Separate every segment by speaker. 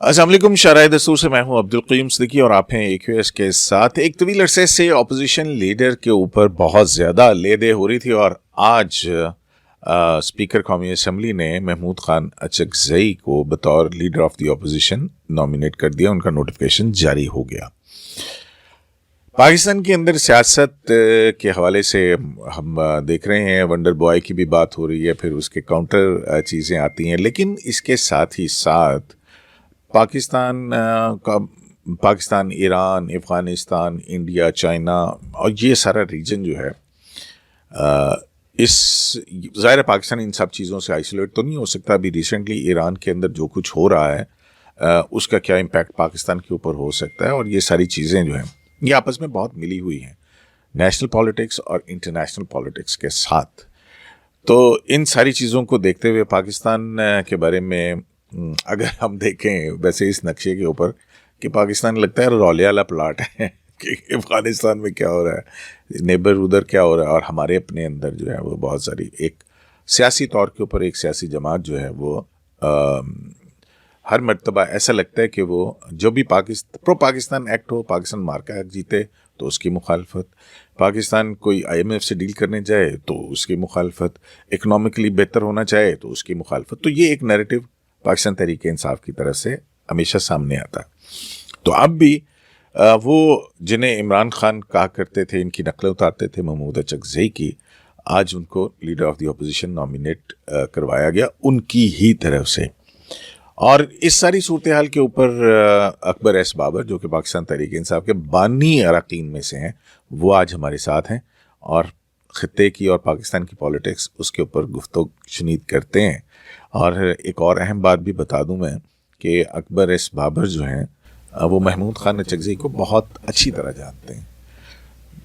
Speaker 1: السلام علیکم. شرائع دستور سے میں ہوں عبدالقیوم صدیقی اور آپ ہیں AQS کے ساتھ. ایک طویل عرصے سے اپوزیشن لیڈر کے اوپر بہت زیادہ لے دے ہو رہی تھی اور آج اسپیکر قومی اسمبلی نے محمود خان اچکزئی کو بطور leader of the opposition nominate کر دیا. ان کا نوٹیفیکیشن جاری ہو گیا. پاکستان کے اندر سیاست کے حوالے سے ہم دیکھ رہے ہیں ونڈر بوائے کی بھی بات ہو رہی ہے, پھر اس کے کاؤنٹر چیزیں آتی ہیں, لیکن اس کے ساتھ ہی ساتھ پاکستان, ایران, افغانستان, انڈیا, چائنا اور یہ سارا ریجن جو ہے اس ظاہر پاکستان ان سب چیزوں سے آئسولیٹ تو نہیں ہو سکتا. ابھی ریسنٹلی ایران کے اندر جو کچھ ہو رہا ہے اس کا کیا امپیکٹ پاکستان کے اوپر ہو سکتا ہے, اور یہ ساری چیزیں جو ہیں یہ آپس میں بہت ملی ہوئی ہیں نیشنل پالیٹکس اور انٹرنیشنل پالیٹکس کے ساتھ. تو ان ساری چیزوں کو دیکھتے ہوئے پاکستان کے بارے میں اگر ہم دیکھیں ویسے اس نقشے کے اوپر کہ پاکستان لگتا ہے رولے والا پلاٹ ہے کہ افغانستان میں کیا ہو رہا ہے, نیبر ادھر کیا ہو رہا ہے, اور ہمارے اپنے اندر جو ہے وہ بہت ساری ایک سیاسی طور کے اوپر ایک سیاسی جماعت جو ہے وہ ہر مرتبہ ایسا لگتا ہے کہ وہ جو بھی پرو پاکستان ایکٹ ہو, پاکستان مارکا ایکٹ جیتے تو اس کی مخالفت, پاکستان کوئی IMF سے ڈیل کرنے جائے تو اس کی مخالفت, اکنامکلی بہتر ہونا چاہے تو اس کی مخالفت. تو یہ ایک نیریٹو پاکستان تحریک انصاف کی طرف سے ہمیشہ سامنے آتا ہے. تو اب بھی وہ جنہیں عمران خان کہا کرتے تھے, ان کی نقلیں اتارتے تھے محمود اچکزئی کی, آج ان کو leader of the opposition nominate کروایا گیا ان کی ہی طرف سے. اور اس ساری صورتحال کے اوپر اکبر ایس بابر جو کہ پاکستان تحریک انصاف کے بانی اراکین میں سے ہیں, وہ آج ہمارے ساتھ ہیں اور خطے کی اور پاکستان کی پالیٹکس اس کے اوپر گفتگو شنید کرتے ہیں. اور ایک اور اہم بات بھی بتا دوں میں کہ اکبر ایس بابر جو ہیں وہ محمود خان اچکزئی کو بہت اچھی طرح جانتے ہیں.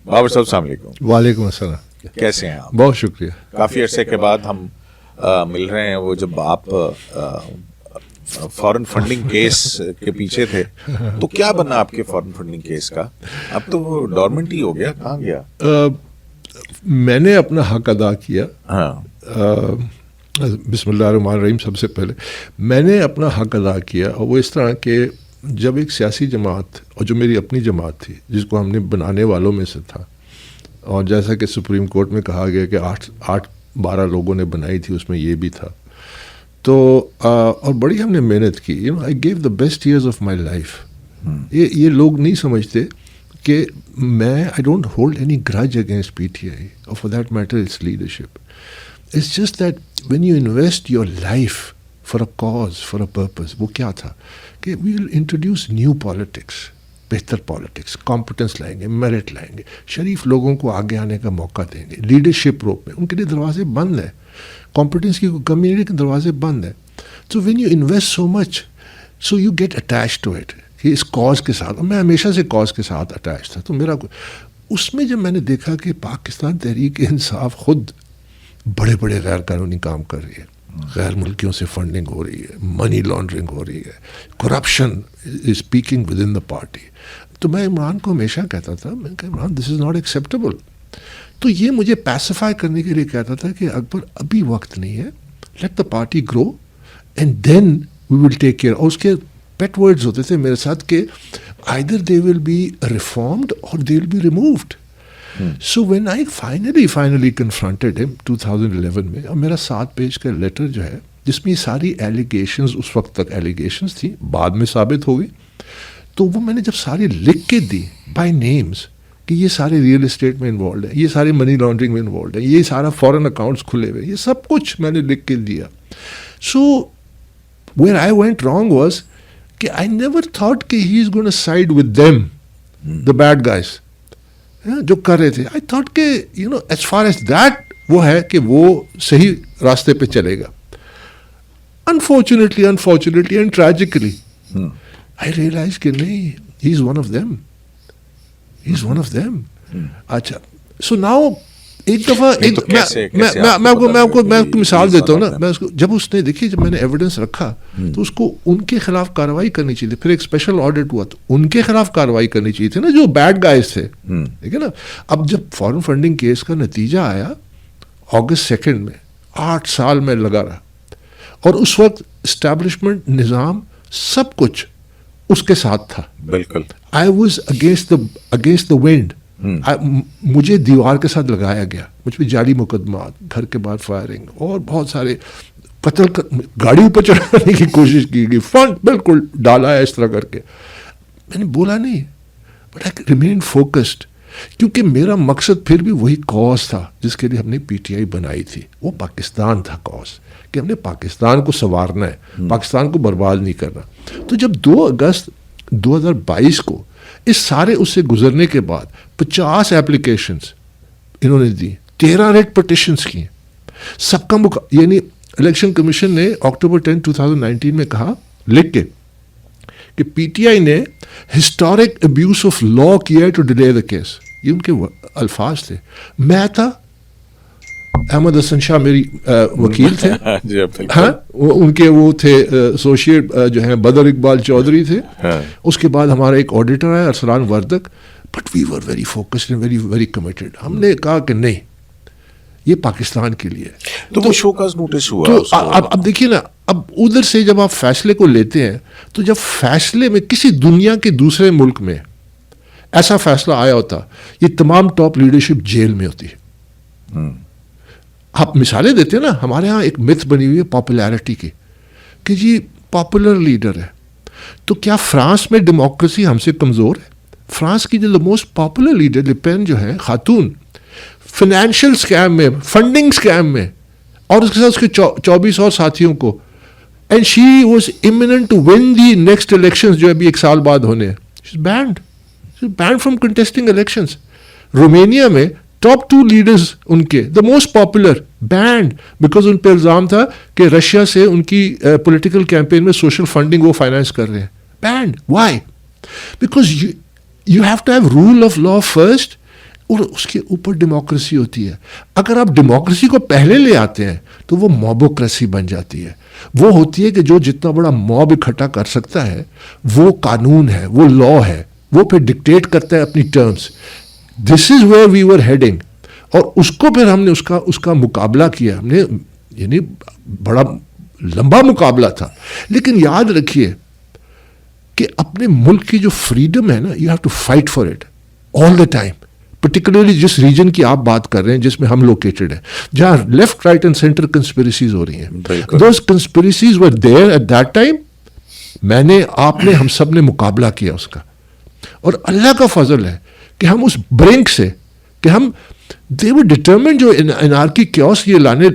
Speaker 1: بابر صاحب السلام علیکم.
Speaker 2: وعلیکم السلام.
Speaker 1: کیسے ہیں آپ؟
Speaker 2: بہت شکریہ.
Speaker 1: کافی عرصے کے بعد ہم مل رہے ہیں. وہ جب آپ فارن فنڈنگ کیس کے پیچھے تھے تو کیا بنا آپ کے فارن فنڈنگ کیس کا؟ اب تو وہ ڈورمنٹ ہی ہو گیا, کہاں گیا؟
Speaker 2: میں نے اپنا حق ادا کیا.
Speaker 1: ہاں
Speaker 2: بسم اللہ الرحمن الرحیم. سب سے پہلے میں نے اپنا حق ادا کیا, اور وہ اس طرح کہ جب ایک سیاسی جماعت, اور جو میری اپنی جماعت تھی جس کو ہم نے بنانے والوں میں سے تھا, اور جیسا کہ سپریم کورٹ میں کہا گیا کہ 8-12 لوگوں نے بنائی تھی, اس میں یہ بھی تھا, تو اور بڑی ہم نے محنت کی. I gave the best years of my life. یہ لوگ نہیں سمجھتے کہ میں I don't hold any grudge against PTI, اور for that matter its leadership. It's just that when you invest your life for a cause, for a purpose, وہ کیا تھا کہ we will introduce new politics, بہتر politics, competence لائیں گے, merit لائیں گے, شریف لوگوں کو آگے آنے کا موقع دیں گے, لیڈرشپ روپ میں. ان کے لیے دروازے بند ہیں, کمپٹنس کی کمیونٹی کے دروازے بند ہیں. So when you invest so much, so you get attached to it کہ اس کاز کے ساتھ. میں ہمیشہ سے کاز کے ساتھ اٹیچ تھا. تو میرا اس میں جب میں نے دیکھا کہ پاکستان تحریک انصاف خود بڑے بڑے غیر قانونی کام کر رہی ہے, غیر ملکیوں سے فنڈنگ ہو رہی ہے, منی لانڈرنگ ہو رہی ہے, corruption is packing with in the party, تو میں عمران کو ہمیشہ کہتا تھا, میں کہ عمران دس از ناٹ ایکسیپٹیبل. تو یہ مجھے پیسیفائی کرنے کے لیے کہتا تھا کہ اکبر ابھی وقت نہیں ہے, let the party grow and then we will take care. اور اس کے پیٹ ورڈز ہوتے تھے میرے ساتھ کہ either they will be reformed اور they will be removed. So when I finally confronted him 2011 میں, اور میرا 7 پیج کا لیٹر جو ہے جس میں یہ ساری ایلیگیشنز, اس وقت تک ایلیگیشنز تھیں, بعد میں ثابت ہو گئی, تو وہ میں نے جب ساری لکھ کے دی بائی نیمز کہ یہ سارے ریئل اسٹیٹ میں انوالوڈ ہیں, یہ سارے منی لانڈرنگ میں انوالوڈ ہیں, یہ سارا فورن اکاؤنٹس کھلے ہوئے, یہ سب کچھ میں نے لکھ کے دیا. So where I went wrong was کہ I never thought کہ he is going to side with them, the bad guys جو کر رہے تھے. آئی تھاٹ کہ ایز فار ایز دیٹ وہ ہے کہ وہ صحیح راستے پہ چلے گا. انفارچونیٹلی اینڈ ٹریجیکلی آئی ریئلائز کہ نہیں, ہی از ون آف دیم. اچھا, سو ناؤ ایک دفعہ میں آپ کو مثال دیتا ہوں نا. میں اس کو جب اس نے دیکھی, جب میں نے ایویڈنس رکھا تو اس کو ان کے خلاف کارروائی کرنی چاہیے تھی. پھر ایک اسپیشل آڈٹ ہوا تو ان کے خلاف کارروائی کرنی چاہیے تھی نا, جو بیڈ گائز تھے, ٹھیک ہے نا. اب جب فارن فنڈنگ کیس کا نتیجہ آیا August 2 میں, 8 سال میں لگا رہا, اور اس وقت اسٹیبلشمنٹ نظام سب کچھ اس کے ساتھ تھا.
Speaker 1: بالکل.
Speaker 2: آئی واز اگینسٹ دا ونڈ. مجھے دیوار کے ساتھ لگایا گیا, مجھ پہ جعلی مقدمات, گھر کے باہر فائرنگ, اور بہت سارے قتل گاڑی پر چڑھانے کی کوشش کی گئی, فنڈ بالکل ڈالا ہے اس طرح کر کے. میں نے بولا نہیں, بٹ آئی ریمین فوکسڈ, کیونکہ میرا مقصد پھر بھی وہی کاز تھا جس کے لیے ہم نے پی ٹی آئی بنائی تھی. وہ پاکستان تھا کاز, کہ ہم نے پاکستان کو سنوارنا ہے, پاکستان کو برباد نہیں کرنا. تو جب 2 اگست 2022 کو اس سارے اس سے گزرنے کے بعد 50 ایپلیکیشنز انہوں نے دی, 13 ریٹ پٹیشنز کی, سب کا یعنی الیکشن کمیشن نے اکتوبر 10, 2019 میں کہا لکھ کے کہ پی ٹی آئی نے ہسٹورک ابیوز آف لا کیا ٹو ڈیلے دا کیس. یہ ان کے الفاظ تھے. میں تھا, احمد حسن شاہ میری وکیل تھے, ہاں ان کے وہ تھے ایسوسیٹ جو ہیں بدر اقبال چودھری تھے. اس کے بعد ہمارا ایک آڈیٹر ہے Arsalan Wardak. But we were very focused and very very committed. ہم نے کہا کہ نہیں, یہ پاکستان کے لیے.
Speaker 1: تو وہ شو کاز نوٹس ہوا.
Speaker 2: تو اب دیکھیے نا, اب ادھر سے جب آپ فیصلے کو لیتے ہیں, تو جب فیصلے میں کسی دنیا کے دوسرے ملک میں ایسا فیصلہ آیا ہوتا, یہ تمام ٹاپ لیڈرشپ جیل میں ہوتی ہے. آپ مثالیں دیتے ہیں نا, ہمارے ہاں ایک متھ بنی ہوئی ہے پاپولیرٹی کی, کہ جی پاپولر لیڈر ہے. تو کیا فرانس میں ڈیموکریسی ہم سے کمزور ہے؟ فرانس کی جو موسٹ پاپولر لیڈر لپین جو ہے خاتون, فائنینشیل اسکیم میں, فنڈنگ اسکیم میں, اور اس کے ساتھ اس کے 24 اور ساتھیوں کو, and she was imminent to win the next election جو ابھی 1 سال بعد ہونے ہیں. Banned from contesting elections. Romania میں ٹاپ 2 لیڈرز ان کے, the most popular, banned, because ان پہ الزام تھا کہ رشیا سے ان کی پولیٹیکل کیمپین میں سوشل فنڈنگ وہ فائنانس کر رہے ہیں. Banned. Why? Because you have to have rule of law first, اور اس کے اوپر ڈیموکریسی ہوتی ہے. اگر آپ ڈیموکریسی کو پہلے لے آتے ہیں تو وہ موبوکریسی بن جاتی ہے. وہ ہوتی ہے کہ جو جتنا بڑا موب اکٹھا کر سکتا ہے وہ قانون ہے, وہ لا ہے, وہ پھر ڈکٹیٹ کرتا ہے اپنی terms. This is where we are heading. اور اس کو پھر ہم نے اس کا مقابلہ کیا. ہم نے یعنی بڑا لمبا مقابلہ تھا. لیکن یاد رکھیے کہ اپنے ملک کی جو فریڈم ہے نا, you have to fight for it all the time. Particularly جس ریجن کی آپ بات کر رہے ہیں جس میں ہم لوکیٹڈ ہیں, جہاں left right and centre conspiracies ہو رہی ہیں, those conspiracies were there at that time. میں نے, آپ نے, ہم سب نے مقابلہ کیا اس کا. اور اللہ کا فضل ہے کہ ہم اس برنک سے, کہ ہم دے ور ڈٹرمنڈ, جو انارکی کیوس یہ لانے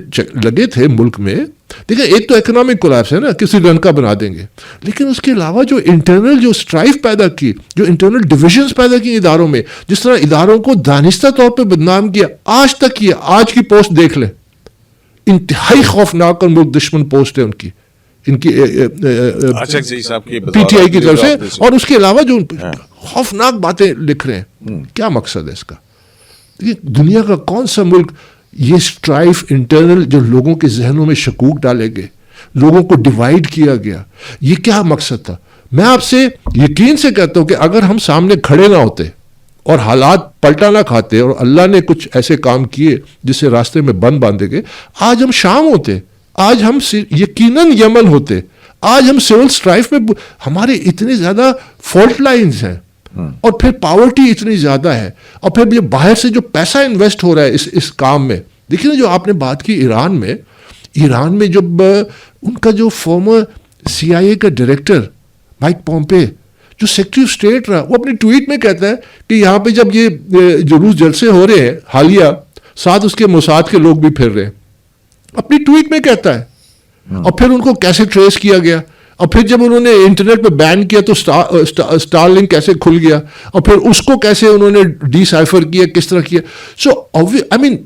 Speaker 2: لگے تھے ملک میں. دیکھیں, ایک تو اکنامک کولیپس ہے نا, کسی رن کا بنا دیں گے, لیکن اس کے علاوہ جو انٹرنل جو اسٹرائف پیدا کی, جو انٹرنل ڈویژنس پیدا کی اداروں میں, جس طرح اداروں کو دانستہ طور پہ بدنام کیا, آج تک کیا. آج کی پوسٹ دیکھ لیں, انتہائی خوفناک اور ملک دشمن پوسٹ ہے ان کی پی ٹی آئی کی طرف سے. اور اس کے علاوہ جو خوفناک باتیں لکھ رہے ہیں, کیا مقصد ہے اس کا؟ دنیا کا کون سا ملک یہ اسٹرائف انٹرنل جو لوگوں کے ذہنوں میں شکوک ڈالے گئے, لوگوں کو ڈیوائڈ کیا گیا, یہ کیا مقصد تھا؟ میں آپ سے یقین سے کہتا ہوں کہ اگر ہم سامنے کھڑے نہ ہوتے اور حالات پلٹا نہ کھاتے اور اللہ نے کچھ ایسے کام کیے جس سے راستے میں بند باندھے گئے, آج ہم شام ہوتے, آج ہم یقیناً یمن ہوتے, آج ہم سول اسٹرائف میں. ہمارے اتنے زیادہ فالٹ لائنز ہیں, اور پھر پاورٹی اتنی زیادہ ہے, اور پھر یہ باہر سے جو پیسہ انویسٹ ہو رہا ہے اس کام میں. دیکھیے نا, جو آپ نے بات کی ایران میں جب ان کا جو فارمر CIA کا ڈائریکٹر مائک پومپے جو سیکرٹری آف اسٹیٹ رہا, وہ اپنی ٹویٹ میں کہتا ہے کہ یہاں پہ جب یہ جلوس جلسے ہو رہے ہیں حالیہ, ساتھ اس کے موساد کے لوگ بھی پھر رہے ہیں, اپنی ٹویٹ میں کہتا ہے. اور پھر ان کو کیسے ٹریس کیا گیا, اور پھر جب انہوں نے انٹرنیٹ پہ بین کیا تو اسٹار لنک کیسے کھل گیا, اور پھر اس کو کیسے انہوں نے ڈی سائفر کیا, کس طرح کیا. سو آئی مین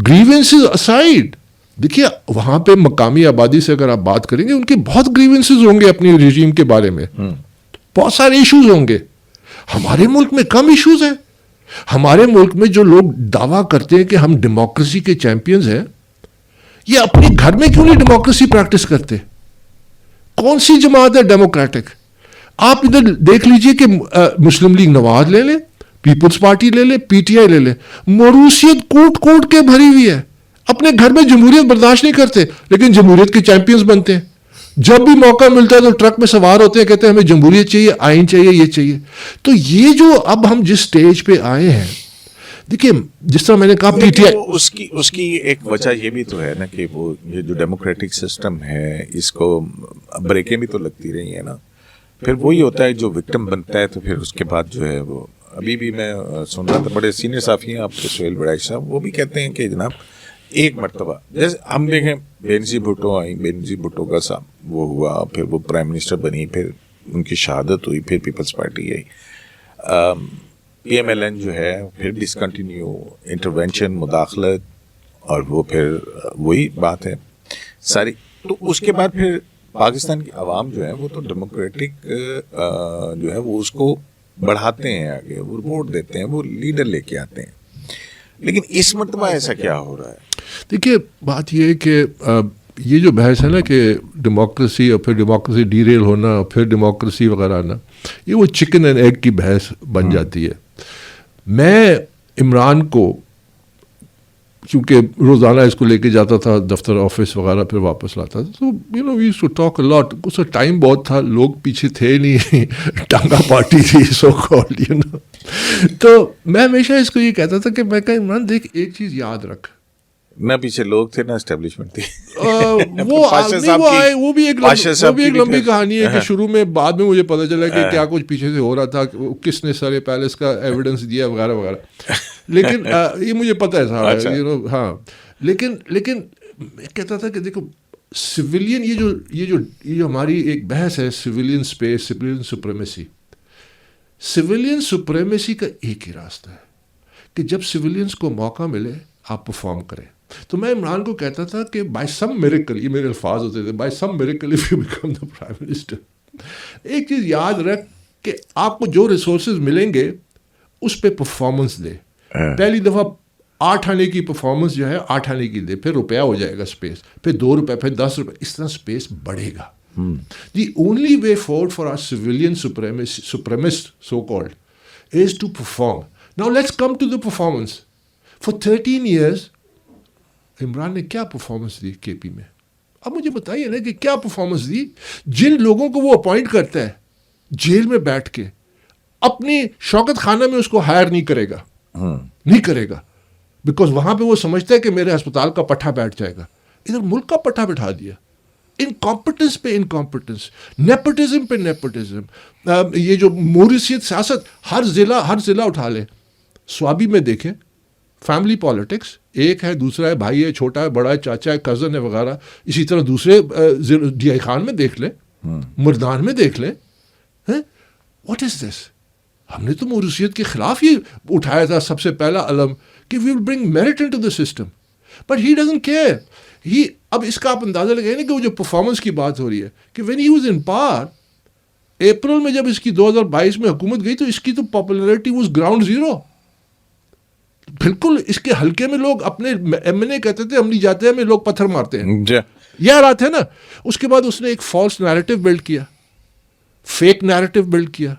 Speaker 2: گریونسز اسائڈ, دیکھیے وہاں پہ مقامی آبادی سے اگر آپ بات کریں گے, ان کے بہت گریونسز ہوں گے اپنی رجیم کے بارے میں, بہت سارے ایشوز ہوں گے. ہمارے ملک میں کم ایشوز ہیں. ہمارے ملک میں جو لوگ دعویٰ کرتے ہیں کہ ہم ڈیموکریسی کے چیمپئنز ہیں, یہ اپنے گھر میں کیوں نہیں ڈیموکریسی پریکٹس کرتے؟ کون سی جماعت ہے ڈیموکریٹک؟ آپ ادھر دیکھ لیجئے کہ مسلم لیگ نواز لے لیں, پیپلز پارٹی لے لیں, PTI لے لیں, موروثیت کوٹ کوٹ کے بھری ہوئی ہے. اپنے گھر میں جمہوریت برداشت نہیں کرتے, لیکن جمہوریت کے چیمپئنز بنتے ہیں. جب بھی موقع ملتا ہے تو ٹرک میں سوار ہوتے ہیں, کہتے ہیں ہمیں جمہوریت چاہیے, آئین چاہیے, یہ چاہیے. تو یہ جو اب ہم جس سٹیج پہ آئے ہیں, دیکھیے جس طرح میں نے کہا پی ٹی آئی,
Speaker 1: اس کی ایک وجہ یہ بھی تو ہے نا کہ وہ یہ جو ڈیموکریٹک سسٹم ہے اس کو بریکیں بھی تو لگتی رہی ہیں نا. پھر وہی ہوتا ہے جو وکٹم بنتا ہے تو پھر اس کے بعد جو ہے وہ, ابھی بھی میں سن رہا تھا بڑے سینئر صحافی ہیں آپ کے سہیل بڑائی صاحب, وہ بھی کہتے ہیں کہ جناب ایک مرتبہ جیسے ہم دیکھیں بینظیر بھٹو آئی, بینظیر بھٹو کا صاحب وہ ہوا, پھر وہ پرائم منسٹر بنی, پھر ان کی شہادت ہوئی, پھر پیپلز پارٹی آئی, پی ایم ایل این جو ہے پھر ڈسکنٹینیو, انٹروینشن, مداخلت, اور وہ پھر وہی بات ہے ساری. تو اس کے بعد پھر پاکستان کی عوام جو ہے وہ تو ڈیموکریٹک جو ہے وہ اس کو بڑھاتے ہیں آگے, وہ ووٹ دیتے ہیں, وہ لیڈر لے کے آتے ہیں. لیکن اس مرتبہ ایسا کیا ہو رہا ہے؟
Speaker 2: دیکھیے بات یہ ہے کہ یہ جو بحث ہے نا کہ ڈیموکریسی اور پھر ڈیموکریسی ڈی ریل ہونا اور پھر ڈیموکریسی وغیرہ آنا, یہ وہ چکن اینڈ ایگ کی بحث بن جاتی ہے. میں عمران کو کیونکہ روزانہ اس کو لے کے جاتا تھا دفتر آفس وغیرہ, پھر واپس لاتا تھا, تو you know we used to talk a lot. اس وقت ٹائم بہت تھا, لوگ پیچھے تھے نہیں, ٹانگا پارٹی تھی سو کالڈ, یو نو. تو میں ہمیشہ اس کو یہ کہتا تھا کہ میں کہا عمران دیکھ ایک چیز یاد رکھ,
Speaker 1: نہ پیچھے لوگ تھے نہ اسٹیبلشمنٹ تھی.
Speaker 2: وہ بھی ایک لمبی کہانی ہے کہ شروع میں, بعد میں مجھے پتہ چلا کہ کیا کچھ پیچھے سے ہو رہا تھا, کس نے سر پیلس کا ایویڈنس دیا وغیرہ وغیرہ. لیکن یہ مجھے پتہ ہے سارا, یو نو. ہاں لیکن میں کہتا تھا کہ دیکھو سویلین, یہ جو ہماری ایک بحث ہے civilian space, civilian supremacy. Civilian supremacy کا ایک ہی راستہ ہے کہ جب سویلینس کو موقع ملے آپ پرفارم کریں. تو میں عمران کو کہتا تھا کہ بائی سم میریکل, یہ میرے الفاظ ہوتے تھے, by some miracle if you become the prime minister, ایک چیز یاد رکھ کہ آپ کو جو ریسورسز ملیں گے اس پہ پرفارمنس دے. پہلی دفعہ 8 آنے کی پرفارمنس جو ہے 8 آنے کی دے, پھر روپیہ ہو جائے گا اسپیس, پھر 2 روپے, پھر 10 روپے, اس طرح اسپیس بڑھے گا. The only way forward for our civilian supremacist so called is to perform. Now let's come to the performance. For 13 years Imran نے کیا پرفارمنس دی کے پی میں؟ اب مجھے بتائیے نا کہ کیا پرفارمنس دی. جن لوگوں کو وہ اپوائنٹ کرتا ہے جیل میں بیٹھ کے, اپنی شوکت خانہ میں اس کو ہائر نہیں کرے گا, نہیں کرے گا, بیکاز وہاں پہ وہ سمجھتا ہے کہ میرے ہسپتال کا پٹھا بیٹھ جائے گا. ادھر ملک کا پٹھا بٹھا دیا. انکمپٹنس پہ انکمپٹنس, نیپوٹزم پہ نیپوٹزم. یہ جو موریثیت سیاست, ہر ضلع اٹھا لیں. سوابی میں دیکھیں فیملی پالیٹکس, ایک ہے, دوسرا ہے, بھائی ہے, چھوٹا ہے, بڑا ہے, چاچا ہے, کزن ہے وغیرہ. اسی طرح دوسرے ڈی آئی خان میں دیکھ لیں, مردان میں دیکھ لیں. واٹ از دس؟ ہم نے تو موروثیت کے خلاف ہی اٹھایا تھا سب سے پہلا علم کہ we will bring merit into the system, but he doesn't care. اب اس کا آپ اندازہ لگائیں نا کہ وہ جو پرفارمنس کی بات ہو رہی ہے کہ when he was in power, April میں جب اس کی 2022 میں حکومت گئی تو اس کی تو پاپولیرٹی واز گراؤنڈ زیرو. بالکل اس کے حلقے میں لوگ اپنے ایم این اے کہتے تھے ہم نہیں جاتے, ہمیں لوگ پتھر مارتے ہیں, یہ رات ہے نا. اس کے بعد اس نے ایک فالس نیریٹو بلڈ کیا, فیک نیریٹو بلڈ کیا,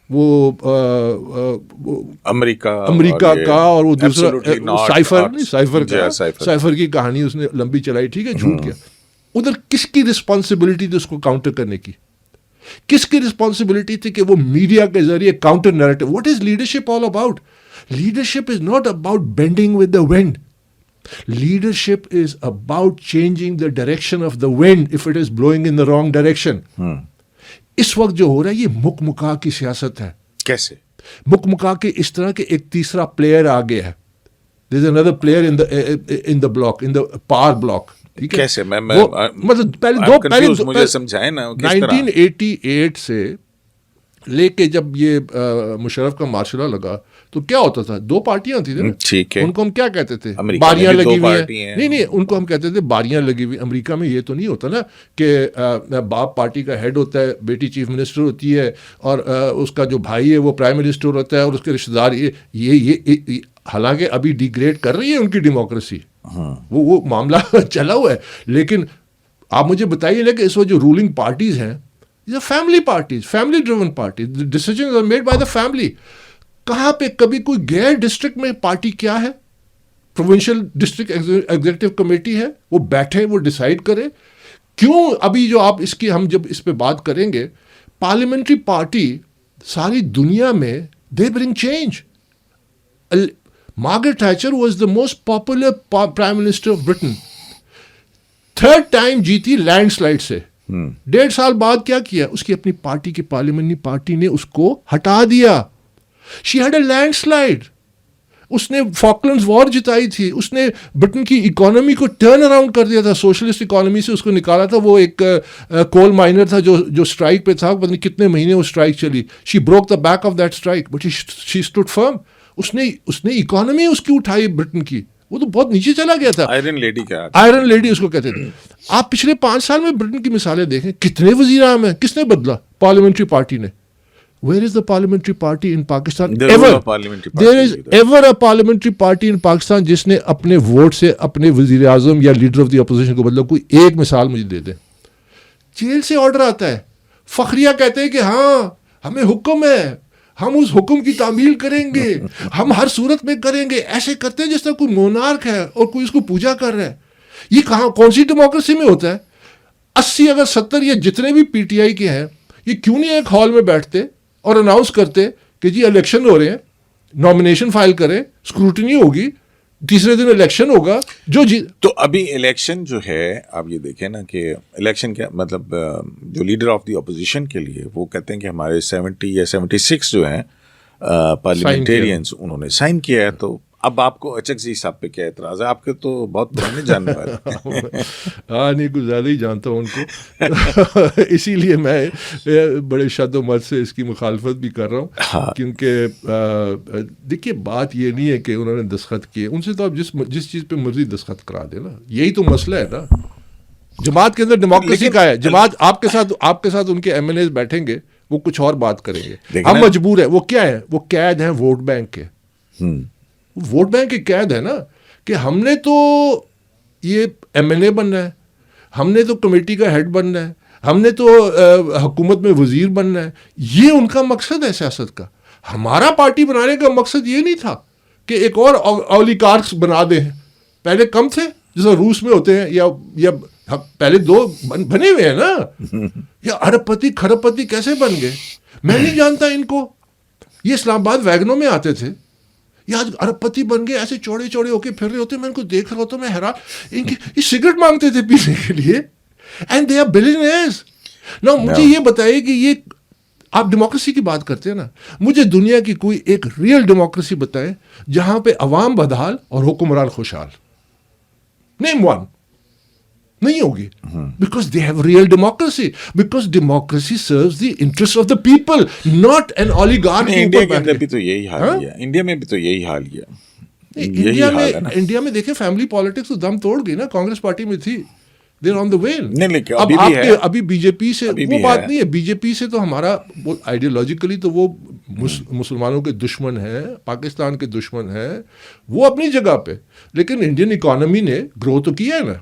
Speaker 2: وہ امریکہ کا, اور وہ دوسرا سائفر کی کہانی اس نے لمبی چلائی, ٹھیک ہے, جھوٹ کیا. ادھر کس کی رسپانسبلٹی تھی اس کو کاؤنٹر کرنے کی؟ کس کی رسپانسبلٹی تھی کہ وہ میڈیا کے ذریعے counter narrative. What is leadership all about? Leadership is not about bending with the wind. Leadership is about changing the direction of the wind if it is blowing in the wrong direction. اس وقت جو ہو رہا ہے یہ مکا کی سیاست ہے.
Speaker 1: کیسے
Speaker 2: مکا کے اس طرح کے ایک تیسرا پلیئر آ گیا ہے. There is another player in the block, in the power block.
Speaker 1: کیسے؟
Speaker 2: مطلب پہلے
Speaker 1: مجھے سمجھائیں نا.
Speaker 2: 1988 سے لے کے جب یہ مشرف کا مارشلہ لگا تو کیا ہوتا تھا؟ 2 پارٹیاں تھیں نا, ان کو ہم کیا کہتے تھے؟ باریاں لگی ہوئی ہیں. نہیں, ان کو ہم کہتے تھے باریاں لگی ہوئی. امریکہ میں یہ تو نہیں ہوتا نا کہ باپ پارٹی کا ہیڈ ہوتا ہے, بیٹی چیف منسٹر ہوتی ہے, اور اس کا جو بھائی ہے وہ پرائم منسٹر ہوتا ہے, اور اس کے رشتے دار یہ حالانکہ ابھی ڈیگریڈ کر رہی ہے ان کی ڈیموکریسی, وہ معاملہ چلا ہوا ہے. لیکن آپ مجھے بتائیے نا کہ اس وقت جو رولنگ پارٹیز ہیں family parties, family driven parties, decisions are made by the family. کہاں پہ کبھی کوئی غیر ڈسٹرکٹ میں پارٹی کیا ہے؟ پروونشل ڈسٹرکٹ ایگزیکٹو کمیٹی ہے, وہ بیٹھے, وہ ڈیسائیڈ کرے کیوں ابھی جو آپ اس کی ہم جب اس پہ بات کریں گے, پارلیمنٹری پارٹی ساری دنیا میں they bring change. Margaret Thatcher was the most popular prime minister of Britain, 3rd time جیتی لینڈ سلائڈ سے. 1.5 سال بعد کیا کیا, اس کی اپنی پارٹی کی پارلیمنٹری پارٹی نے اس کو ہٹا دیا. She had a landslide. اس نے فاکلینڈز وار جتائی تھی, اس نے برٹن کی اکانومی کو ٹرن اراؤنڈ کر دیا تھا, سوشلسٹ اکانومی سے اس کو نکالا تھا. وہ ایک کول مائنر تھا جو اسٹرائک پہ تھا, پتہ نہیں کتنے مہینے وہ اسٹرائک چلی. She broke the back of that strike but she stood firm. اس نے اکانومی اس کی اٹھائی برٹن کی, وہ تو بہت نیچے چلا گیا تھا. آئرن لیڈی اس کو کہتے تھے. آپ پچھلے 5 سال میں برٹن کی مثالیں دیکھیں, کتنے وزیر اعظم ہیں, کس نے بدلا؟ پارلیمنٹری پارٹی نے. Where is the parliamentary party in Pakistan? There is ever a parliamentary party in Pakistan جس نے اپنے ووٹ سے اپنے وزیر اعظم یا لیڈر آف دی اپوزیشن کو بدلا. کوئی ایک مثال مجھے دے دیں. جیل سے آرڈر آتا ہے, فخریہ کہتے ہیں کہ ہاں ہمیں حکم ہے, ہم اس حکم کی تعمیل کریں گے, ہم ہر صورت میں کریں گے. ایسے کرتے ہیں جس طرح کوئی مونارک ہے اور کوئی اس کو پوجا کر رہا ہے. یہ کہاں کون سی ڈیموکریسی میں ہوتا ہے؟ 80 اگر 70 یا جتنے بھی پی ٹی آئی کے ہیں, یہ کیوں نہیں ایک ہال میں بیٹھتے اور اناؤنس کرتے کہ جی الیکشن ہو رہے ہیں, نامینیشن فائل کریں, اسکروٹنی ہوگی, تیسرے دن الیکشن ہوگا.
Speaker 1: تو ابھی الیکشن جو ہے, آپ یہ دیکھیں نا کہ الیکشن کیا مطلب, جو لیڈر آف دی اپوزیشن کے لیے وہ کہتے ہیں کہ ہمارے 70 یا 76 جو ہیں پارلیمنٹیرینس انہوں نے سائن کیا ہے. تو اب آپ کو اچکزئی صاحب پہ کیا اعتراض ہے؟ آپ کے تو بہت پرانے جاننے والے.
Speaker 2: ہاں نہیں, کچھ زیادہ ہی جانتا ہوں ان کو, اسی لیے میں بڑے شد و مت سے اس کی مخالفت بھی کر رہا ہوں. کیونکہ دیکھیے بات یہ نہیں ہے کہ انہوں نے دستخط کیے, ان سے تو آپ جس چیز پہ مرضی دستخط کرا دیں نا, یہی تو مسئلہ ہے نا. جماعت کے اندر ڈیموکریسی کا ہے. جماعت آپ کے ساتھ ان کے ایم ایل ایز بیٹھیں گے, وہ کچھ اور بات کریں گے. ہم مجبور ہیں. وہ کیا ہے, وہ قید ہیں ووٹ بینک کے. ووٹ بینک کی قید ہے نا, کہ ہم نے تو یہ ایم ایل اے بننا ہے, ہم نے تو کمیٹی کا ہیڈ بننا ہے, ہم نے تو حکومت میں وزیر بننا ہے. یہ ان کا مقصد ہے سیاست کا. ہمارا پارٹی بنانے کا مقصد یہ نہیں تھا کہ ایک اور اولیگارکس بنا دیں. پہلے کم تھے جیسا روس میں ہوتے ہیں, یا پہلے 2 بنے ہوئے ہیں نا. یا ارب پتی کھرب پتی کیسے بن گئے میں نہیں جانتا ان کو. یہ اسلام آباد ویگنوں میں آتے تھے, یہ آج ارب پتی بن گئے, ایسے چوڑے چوڑے ہو کے پھر رہے ہوتے. میں ان کو دیکھ رہا ہوتا ہوں, میں حیران. ان کی یہ سگریٹ مانگتے تھے پینے کے لیے, اینڈ دے آر بلینئرز. نا مجھے یہ بتائیے کہ یہ آپ ڈیموکریسی کی بات کرتے ہیں نا, مجھے دنیا کی کوئی ایک ریئل ڈیموکریسی بتائیں جہاں پہ عوام بدحال اور حکمران خوشحال. Name one. نہیں ہوگی. Because they have real democracy, because democracy serves the interest of the people, not an oligarch.
Speaker 1: India کے اندر بھی تو یہی حال ہے, انڈیا میں بھی تو یہی حال ہے.
Speaker 2: انڈیا میں دیکھیں فیملی پالیٹکس تو دم توڑ گئی نا. کانگریس پارٹی میں تھی, دیر آن دا ویل. ابھی بی جے پی سے وہ بات نہیں ہے. بی جے پی سے تو ہمارا آئیڈیالوجیکلی تو وہ مسلمانوں کے دشمن ہیں, پاکستان کے دشمن ہیں, وہ اپنی جگہ پہ. لیکن انڈین اکانومی نے گرو تو کیا ہے نا,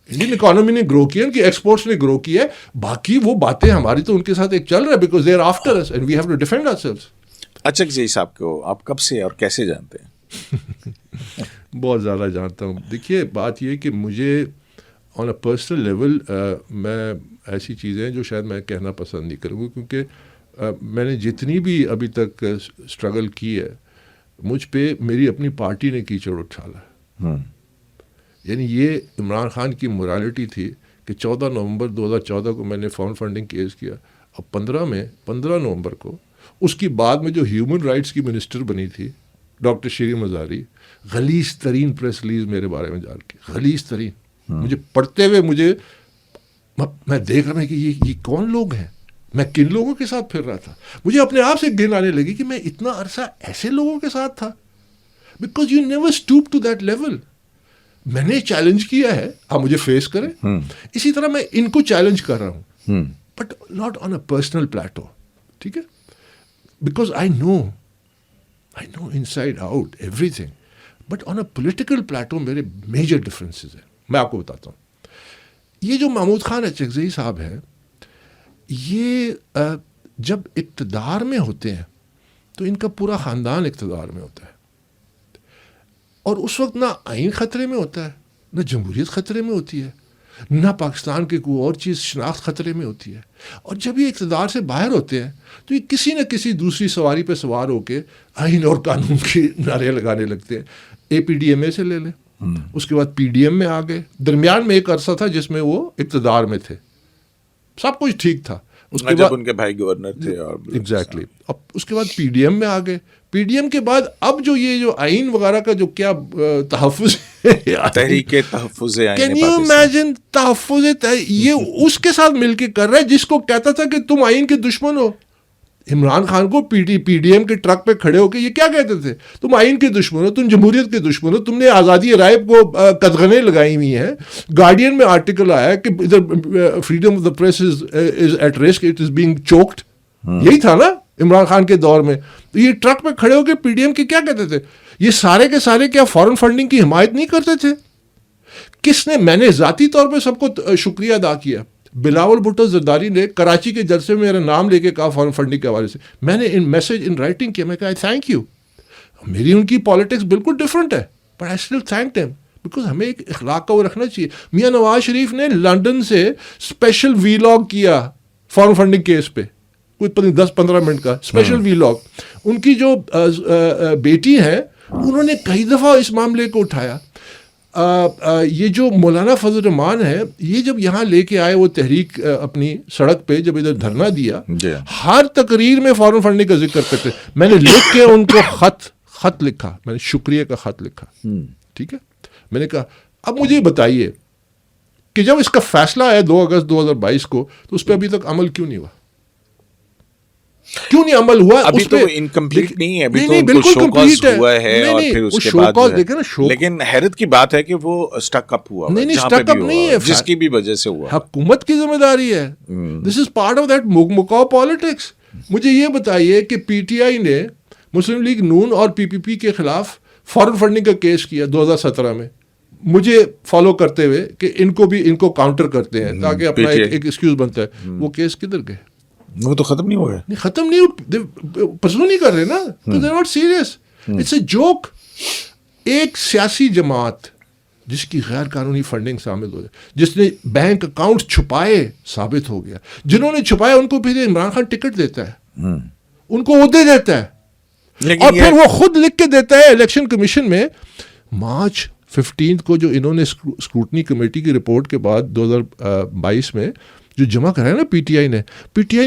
Speaker 2: انڈین اکانومی نے گرو کیا, ان کی ایکسپورٹس نے گرو کیا ہے. باقی وہ باتیں ہماری تو ان کے ساتھ ایک چل رہا ہے, because they are after us and we have to defend ourselves.
Speaker 1: Achakzai صاحب کو آپ کب سے اور کیسے جانتے ہیں؟
Speaker 2: بہت زیادہ جانتا ہوں. دیکھیے بات یہ کہ مجھے آن اے پرسنل لیول میں ایسی چیزیں جو شاید میں کہنا پسند نہیں کروں گا, کیونکہ میں نے جتنی بھی ابھی تک اسٹرگل کی ہے, مجھ پہ میری اپنی پارٹی نے کیچڑ اٹھالا. یعنی یہ عمران خان کی مورالٹی تھی کہ 14 نومبر 2014 کو میں نے فنڈنگ کیس کیا, اور 15 نومبر کو اس کی بعد میں جو ہیومن رائٹس کی منسٹر بنی تھی ڈاکٹر شیریں مزاری, غلیظ ترین پریس ریلیز میرے بارے میں ڈال کے, غلیظ ترین. مجھے پڑھتے ہوئے میں دیکھ رہا ہوں کہ یہ کون لوگ ہیں, میں کن لوگوں کے ساتھ پھر رہا تھا. مجھے اپنے آپ سے گھن آنے لگی کہ میں اتنا عرصہ ایسے لوگوں کے ساتھ تھا. Because you never stoop to that level. میں نے چیلنج کیا ہے, آپ مجھے فیس کریں. اسی طرح میں ان کو چیلنج کر رہا ہوں, but not on a personal plateau. ٹھیک ہے, because I know inside out everything, but on a political plateau میرے میجر ڈفرینسز ہیں. میں آپ کو بتاتا ہوں. یہ جو محمود خان اچکزئی صاحب ہیں, یہ جب اقتدار میں ہوتے ہیں تو ان کا پورا خاندان اقتدار میں ہوتا ہے, اور اس وقت نہ آئین خطرے میں ہوتا ہے, نہ جمہوریت خطرے میں ہوتی ہے. نہ پاکستان کی کوئی اور چیز شناخت خطرے میں ہوتی ہے. اور جب یہ اقتدار سے باہر ہوتے ہیں تو یہ کسی نہ کسی دوسری سواری پہ سوار ہو کے آئین اور قانون کے نعرے لگانے لگتے ہیں. APDMA سے لے لیں, اس کے بعد PDM میں آ گئے, درمیان میں ایک عرصہ تھا جس میں وہ اقتدار میں تھے, سب کچھ ٹھیک تھا. اس کے بعد
Speaker 1: ان کے بھائی گورنر تھے اور
Speaker 2: ایگزیکٹلی. اب اس کے بعد PDM میں آ گئے. PDM کے بعد اب جو یہ جو آئین وغیرہ کا جو کیا تحفظ
Speaker 1: تحریک تحفظ
Speaker 2: کین یو امیجن تحفظ یہ اس کے ساتھ مل کے کر رہا ہے جس کو کہتا تھا کہ تم آئین کے دشمن ہو. عمران خان کو PDM کے ٹرک پہ کھڑے ہو کے یہ کیا کہتے تھے, تم آئین کے دشمن ہو, تم جمہوریت کے دشمن ہو, تم نے آزادی رائے کو قدغنیں لگائی ہوئی ہیں. گارڈین میں آرٹیکل آیا کہ ادھر freedom of the press is at risk, it is being choked. یہی تھا نا عمران خان کے دور میں. تو یہ ٹرک پہ کھڑے ہو کے PDM کے کیا کہتے تھے, یہ سارے کے سارے کیا فارن فنڈنگ کی حمایت نہیں کرتے تھے؟ کس نے, میں نے ذاتی طور پہ سب کو شکریہ ادا کیا. بلاول بھٹو زرداری نے کراچی کے جلسے میں میرا نام لے کے کہا فارن فنڈنگ کے حوالے سے, میں نے ان میسج ان رائٹنگ کیا, میں کہا تھینک یو. میری ان کی پالیٹکس بالکل ڈفرینٹ ہے but I still thank them because ہمیں ایک اخلاق کا وہ رکھنا چاہیے. میاں نواز شریف نے لنڈن سے اسپیشل ویلاگ کیا فارن فنڈنگ کیس پہ, کوئی 10-15 منٹ کا اسپیشل ویلاگ. ان کی جو بیٹی ہیں انہوں نے کئی دفعہ اس معاملے کو اٹھایا. یہ جو مولانا فضل الرحمان ہے, یہ جب یہاں لے کے آئے وہ تحریک اپنی سڑک پہ جب ادھر دھرنا دیا, ہر تقریر میں فارن فنڈنگ کا ذکر کرتے. میں نے لکھ کے ان کو خط لکھا, میں نے شکریہ کا خط لکھا. ٹھیک ہے, میں نے کہا اب مجھے بتائیے کہ جب اس کا فیصلہ آیا 2 اگست 2022 کو تو اس پہ ابھی تک عمل کیوں نہیں ہوا؟ کیوں نہیں عمل ہوا؟
Speaker 1: ابھی تو انکمپلیٹ نہیں ہے, ابھی تو ان کو شو کاز ہوا ہے اور پھر اس کے بعد لیکن حیرت کی بات ہے کہ وہ اسٹک اپ ہوا.
Speaker 2: نہیں اسٹک اپ نہیں ہے,
Speaker 1: جس کی بھی وجہ سے ہوا,
Speaker 2: حکومت کی ذمہ داری ہے. This is part of that مکاؤ پالیٹکس. مجھے یہ بتائیے کہ PTI نے مسلم لیگ نون اور PPP کے خلاف فارن فنڈنگ کا کیس کیا 2017 میں, مجھے فالو کرتے ہوئے کہ ان کو کاؤنٹر کرتے ہیں تاکہ اپنا ایک ایکسکیوز بنتا ہے. وہ کیس کدھر گئے؟
Speaker 1: وہ تو ختم نہیں ہو گیا.
Speaker 2: ختم نہیں, پرسو نہیں کر رہے نا, تو they are not serious, it's a joke. ایک سیاسی جماعت جس کی غیر قانونی فنڈنگ شامل ہو جائے, جس نے بینک اکاؤنٹ چھپائے ثابت ہو گیا, جنہوں نے چھپایا ان کو پھر عمران خان ٹکٹ دیتا ہے, ان کو عہدے دیتا ہے, اور پھر وہ خود لکھ کے دیتا ہے الیکشن کمیشن میں. مارچ 15 کو جو انہوں نے اسکروٹنی کمیٹی کی رپورٹ کے بعد 2022 میں جو جمع کرایا نا PTI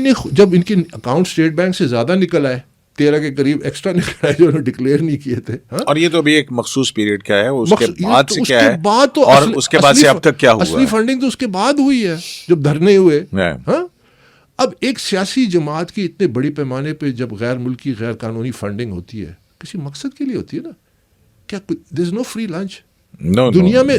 Speaker 2: نے جب ان کے اکاؤنٹ اسٹیٹ بینک سے زیادہ نکل آئے, 13 کے قریب ایکسٹرا نکل آئے جو انہوں نے ڈکلیئر نہیں کیے تھے.
Speaker 1: اور یہ تو ابھی ایک مخصوص پیریڈ کا ہے, اس کے بعد سے کیا ہے اور اس کے بعد سے اب تک کیا ہوا؟
Speaker 2: اصلی فنڈنگ تو اس کے بعد ہوئی ہے جب دھرنے ہوئے. اب ایک سیاسی جماعت کی اتنے بڑی پیمانے پہ جب غیر ملکی غیر قانونی فنڈنگ ہوتی ہے کسی مقصد کے لیے ہوتی ہے نا, کیا دیر از نو فری لنچ دنیا میں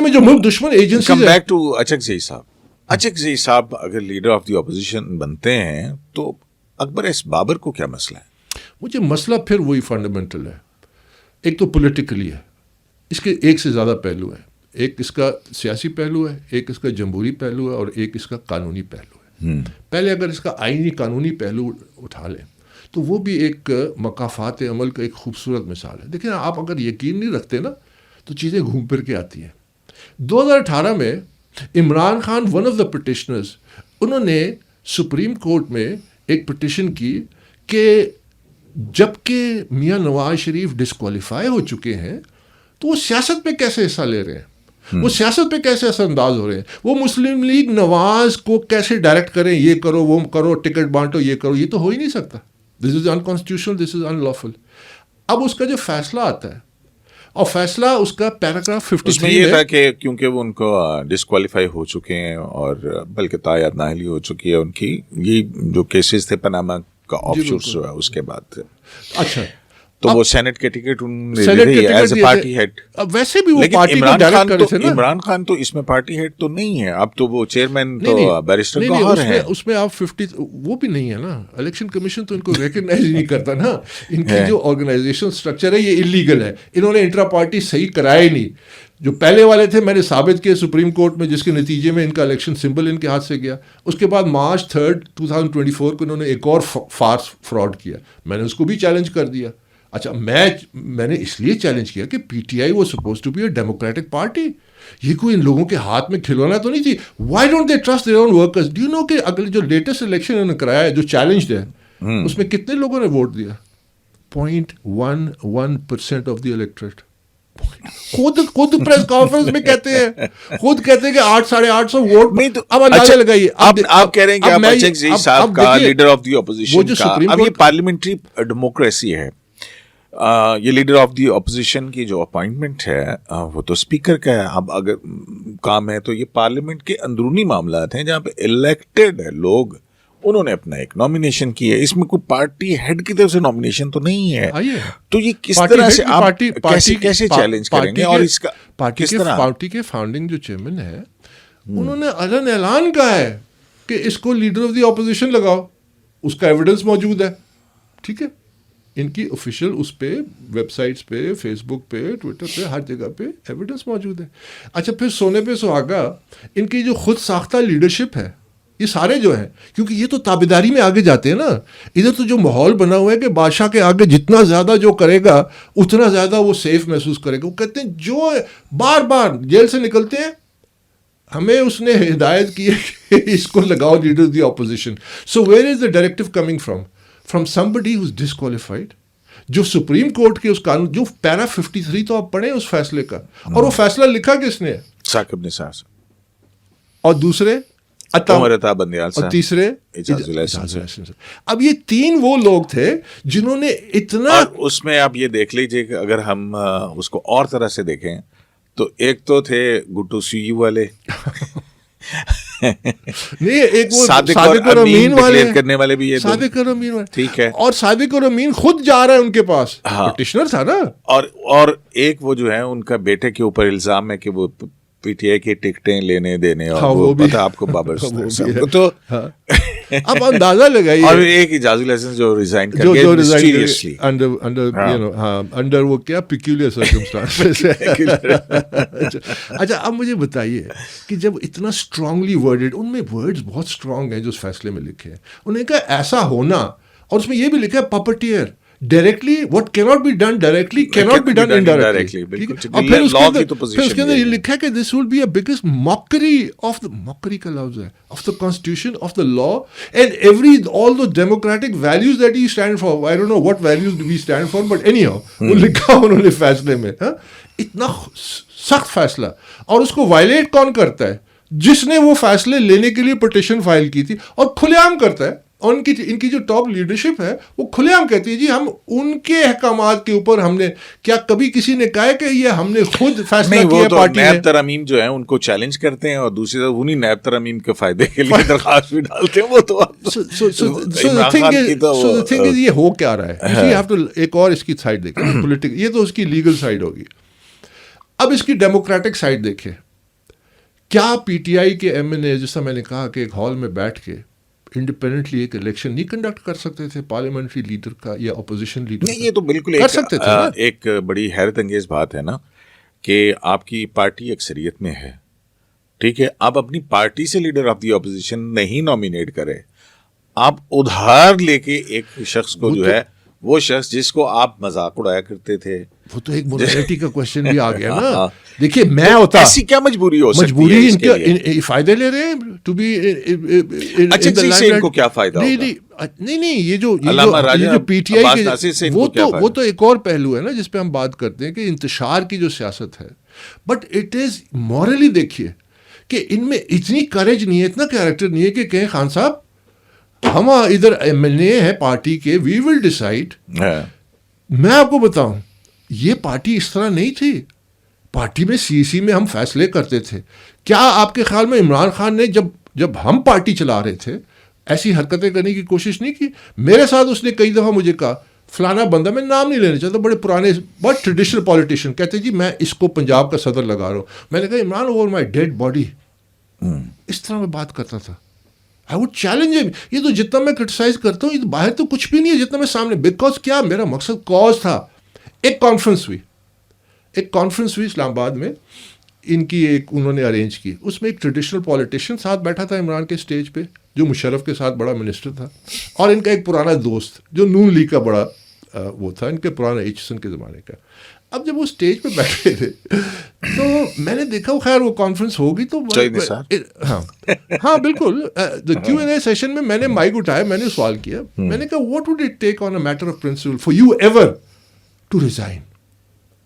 Speaker 2: جو ملک دشمن agency.
Speaker 1: Come back to Achakzai صاحب اگر لیڈر آف دی اپوزیشن بنتے ہیں تو اکبر ایس بابر کو کیا مسئلہ ہے؟
Speaker 2: مجھے مسئلہ پھر وہی فنڈامنٹل ہے. ایک تو پولیٹیکلی ہے, اس کے ایک سے زیادہ پہلو ہے. ایک اس کا سیاسی پہلو ہے, ایک اس کا جمہوری پہلو ہے, اور ایک اس کا قانونی پہلو ہے. پہلے اگر اس کا آئینی قانونی پہلو اٹھا لیں تو وہ بھی ایک مقافات عمل کا ایک خوبصورت مثال ہے. دیکھیں آپ اگر یقین نہیں رکھتے نا تو چیزیں گھوم پھر کے آتی ہیں. 2018 میں Imran Khan one of the petitioners, انہوں نے سپریم کورٹ میں ایک پٹیشن کی کہ جب کہ میاں نواز شریف ڈسکوالیفائی ہو چکے ہیں تو وہ سیاست پہ کیسے حصہ لے رہے ہیں, وہ سیاست پہ کیسے اثر انداز ہو رہے ہیں, وہ مسلم لیگ نواز کو کیسے ڈائریکٹ کریں, یہ کرو وہ کرو, ٹکٹ بانٹو, یہ کرو. یہ تو ہو ہی نہیں سکتا. دس از انکانسٹیٹیوشنل, دس از انلافل. اب اس کا جو فیصلہ آتا ہے, اور فیصلہ اس کا پیراگراف 53
Speaker 1: میں یہ تھا کہ کیونکہ وہ ان کو ڈسکوالیفائی ہو چکے ہیں اور بلکہ تایید نااہلی ہو چکی ہے ان کی, یہ جو کیسز تھے پناما کا آف شورس ہوا اس کے بعد.
Speaker 2: اچھا,
Speaker 1: تو وہ سینٹ کے ticket as a party head.
Speaker 2: اب ویسے بھی وہ پارٹی کو ڈائریکٹ کرے تھے نا.
Speaker 1: عمران خان تو اس میں پارٹی ہیڈ تو نہیں ہے, اب تو وہ چیئرمین تو بیرسٹر گوہر ہیں.
Speaker 2: اس میں آپ 50 وہ بھی نہیں ہے نا, الیکشن کمیشن تو ان کو ریکگنائز ہی نہیں کرتا نا. ان کی جو آرگنائزیشن اسٹرکچر ہے یہ انلیگل ہے, انہوں نے انٹرا پارٹی صحیح کرایا ہی نہیں. جو پہلے والے تھے میں نے ثابت کیا سپریم کورٹ میں, جس کے نتیجے میں ان کا الیکشن سمبل ان کے ہاتھ سے گیا. اس کے بعد مارچ 3, 2024 کو انہوں نے ایک اور فارس فراڈ کیا, میں نے اس کو بھی چیلنج کر دیا. اچھا میں نے اس لیے چیلنج کیا کہ P T I was suppose to be a democratic party. یہ کوئی ان لوگوں کے ہاتھ میں کھلونا تو نہیں تھی. Why don't they trust their own workers? Do you know کہ اگلے جو لیٹسٹ الیکشن انہوں نے کرایا ہے جو چیلنجڈ ہے اس میں کتنے لوگوں نے ووٹ دیا؟ 0.11% آف دی الیکٹریٹ. خود پریس کانفرنس میں کہتے ہیں کہ 800-850 ووٹ. اب اندازہ لگائیے.
Speaker 1: آپ کہہ رہے ہیں کہ آپ اچھا جی صاحب کا لیڈر آف دی اپوزیشن کا اب یہ پارلیمنٹری ڈیموکریسی ہے. یہ لیڈر آف دی اپوزیشن کی جو اپوائنٹمنٹ ہے وہ تو اسپیکر کا ہے. اب اگر کام ہے تو یہ پارلیمنٹ کے اندرونی معاملات ہیں جہاں پہ الیکٹڈ ہے لوگ, انہوں نے اپنا ایک نامینیشن کی ہے. اس میں کوئی پارٹی ہیڈ کی طرف سے نامینیشن تو نہیں ہے. تو یہ کس طرح سے آپ کیسے چیلنج کریں گے؟ اور اس کا
Speaker 2: پارٹی کے فاؤنڈنگ جو چیئرمین ہے انہوں نے اعلان کہا ہے کہ اس کو لیڈر آف دی اپوزیشن لگاؤ. اس کا ایویڈنس موجود ہے. ٹھیک ہے, ان کی آفیشیل اس پہ ویب سائٹس پہ, فیس بک پہ, ٹویٹر پہ, ہر جگہ پہ ایویڈنس موجود ہے. اچھا پھر سونے پہ سہاگا ان کی جو خود ساختہ لیڈرشپ ہے, یہ سارے جو ہیں, کیونکہ یہ تو تابیداری میں آگے جاتے ہیں نا. ادھر تو جو ماحول بنا ہوا ہے کہ بادشاہ کے آگے جتنا زیادہ جو کرے گا اتنا زیادہ وہ سیف محسوس کرے گا. وہ کہتے ہیں جو بار بار جیل سے نکلتے ہیں ہمیں اس نے ہدایت کی ہے کہ اس کو لگاؤ leader the opposition. So where is the directive coming from somebody who's disqualified. جو سپریم کورٹ کے اس قانون جو پیرا 53 تو آپ پڑھیں اس فیصلے کا, اور وہ فیصلہ لکھا کس نے؟
Speaker 1: ثاقب نثار.
Speaker 2: اور دوسرے
Speaker 1: عمر عطا بندیال
Speaker 2: اور تیسرے
Speaker 1: اعجاز الحسن.
Speaker 2: اب یہ تین وہ لوگ تھے جنہوں نے اتنا,
Speaker 1: اور اس میں آپ یہ دیکھ لیجئے کہ اگر ہم اس کو اور طرح سے دیکھیں تو ایک تو تھے گٹو سی والے,
Speaker 2: نہیں ایک وہ
Speaker 1: صادق اور امین ڈکلیئر کرنے والے بھی, یہ
Speaker 2: صادق اور امین والے,
Speaker 1: ٹھیک ہے.
Speaker 2: اور صادق اور امین خود جا رہا ہے ان کے پاس, پٹیشنر تھا نا.
Speaker 1: اور ایک وہ جو ہے ان کا بیٹے کے اوپر الزام ہے کہ وہ پی ٹی آئی کی ٹکٹیں لینے دینے, اور وہ پتہ آپ کو بابر تو
Speaker 2: اب اندازہ لگائیے.
Speaker 1: اور ایک اعجاز الحسن جو ریزائن کر گئے مسٹیریسلی
Speaker 2: انڈر وہ کیا پیکیولر سرکمسٹانسز. اچھا اب مجھے بتائیے کہ جب اتنا اسٹرانگلی ورڈڈ, ان میں ورڈز بہت اسٹرانگ ہیں جو اس فیصلے میں لکھے ہیں, انہوں نے کہا ایسا ہونا, اور اس میں یہ بھی لکھا ہے پاپٹیئر directly, what cannot be done directly cannot be done indirectly. اور پھر اس کے اندر یہ لکھا ہے کہ this will be a biggest mockery of the, mockery کا لفظ ہے, of the constitution, of the law, and all the democratic values that we stand for. I don't know what values do we stand for, but anyhow وہ لکھا انہوں نے فیصلے میں. اتنا سخت فیصلہ, اور اس کو وائلیٹ کون کرتا ہے؟ جس نے وہ فیصلے لینے کے لیے پٹیشن فائل کی تھی, اور کھلے عام کرتا ہے. اور ان کی جو ٹاپ لیڈرشپ ہے وہ کھلے عام کہتی ہے جی ہم ان کے احکامات کے اوپر ہم نے, کیا کبھی کسی نے کہا ہے کہ یہ ہم نے خود فیصلہ کیا؟ پارٹی
Speaker 1: نیب ترامیم جو ہیں ان کو چیلنج کرتے ہیں, اور دوسری طرف انہیں نیب ترامیم کے فائدے کے لیے درخواست بھی ڈالتے ہیں. وہ
Speaker 2: تو یہ ہو کیا رہا ہے. ایک اور اس کی سائڈ دیکھیں, پولیٹیکل, یہ تو اس کی لیگل سائڈ ہوگی. اب اس کی ڈیموکریٹک سائڈ دیکھیں. کیا پی ٹی آئی کے ایم این اے, جس طرح میں نے کہا کہ ایک ہال میں بیٹھ کے انڈیپینڈنٹلی ایک الیکشن نہیں کنڈکٹ کر سکتے تھے پارلیمنٹری لیڈر کا یا اپوزیشن لیڈر؟
Speaker 1: نہیں, یہ تو بالکل ایک بڑی حیرت انگیز بات ہے نا کہ آپ کی پارٹی اکثریت میں ہے, ٹھیک ہے, آپ اپنی پارٹی سے لیڈر آف دی اپوزیشن نہیں نامینیٹ کرے, آپ ادھار لے کے ایک شخص کو جو ہے, وہ شخص جس کو آپ مذاق اڑایا کرتے تھے,
Speaker 2: وہ تو ایک مورالٹی کا کوشچن بھی آ گیا نا. دیکھیے میں ہوتا,
Speaker 1: ایسی کیا مجبوری ہو سکتی ہے؟
Speaker 2: مجبوری ان کے فائدے لے رہے ہیں ٹو بی.
Speaker 1: اچھا جی, سے ان کو کیا فائدہ ہوگا؟
Speaker 2: نہیں, یہ جو پی ٹی آئی کے وہ تو ایک اور پہلو ہے نا جس پہ ہم بات کرتے ہیں کہ انتشار کی جو سیاست ہے, بٹ اٹ از مورلی دیکھیے کہ ان میں اتنی کریج نہیں ہے, اتنا کیریکٹر نہیں ہے کہ کہیں خان صاحب ہم ادھر ایم ایل اے ہیں پارٹی کے, وی ول ڈیسائڈ. میں آپ کو بتاؤں یہ پارٹی اس طرح نہیں تھی. پارٹی میں سی میں ہم فیصلے کرتے تھے. کیا آپ کے خیال میں عمران خان نے جب ہم پارٹی چلا رہے تھے ایسی حرکتیں کرنے کی کوشش نہیں کی؟ میرے ساتھ اس نے کئی دفعہ مجھے کہا فلانا بندہ, میں نام نہیں لینا چاہتا, بڑے پرانے بہت ٹریڈیشنل پولیٹیشین, کہتے جی میں اس کو پنجاب کا صدر لگا رہا ہوں. میں نے کہا Imran over my dead body, اس طرح میں بات کرتا تھا. I would challenge him. یہ تو جتنا میں کرٹیسائز کرتا ہوں باہر تو کچھ بھی نہیں ہے جتنا میں سامنے, بیکاز کیا میرا مقصد کاز تھا. ایک کانفرنس ہوئی اسلام آباد میں, ان کی ایک انہوں نے ارینج کی, اس میں ایک ٹریڈیشنل پولیٹیشین ساتھ بیٹھا تھا عمران کے اسٹیج پہ, جو مشرف کے ساتھ بڑا منسٹر تھا, اور ان کا ایک پرانا دوست جو نون لیگ کا بڑا وہ تھا ان کے پرانا ایچسن کے زمانے کا. اب جب وہ اسٹیج پہ بیٹھے تھے تو میں نے دیکھا, وہ خیر وہ کانفرنس ہوگی تو ہاں بالکل کیو این اے سیشن میں نے مائک اٹھایا, میں نے سوال کیا, میں نے کہا what would it take on a matter of principle for you ever to resign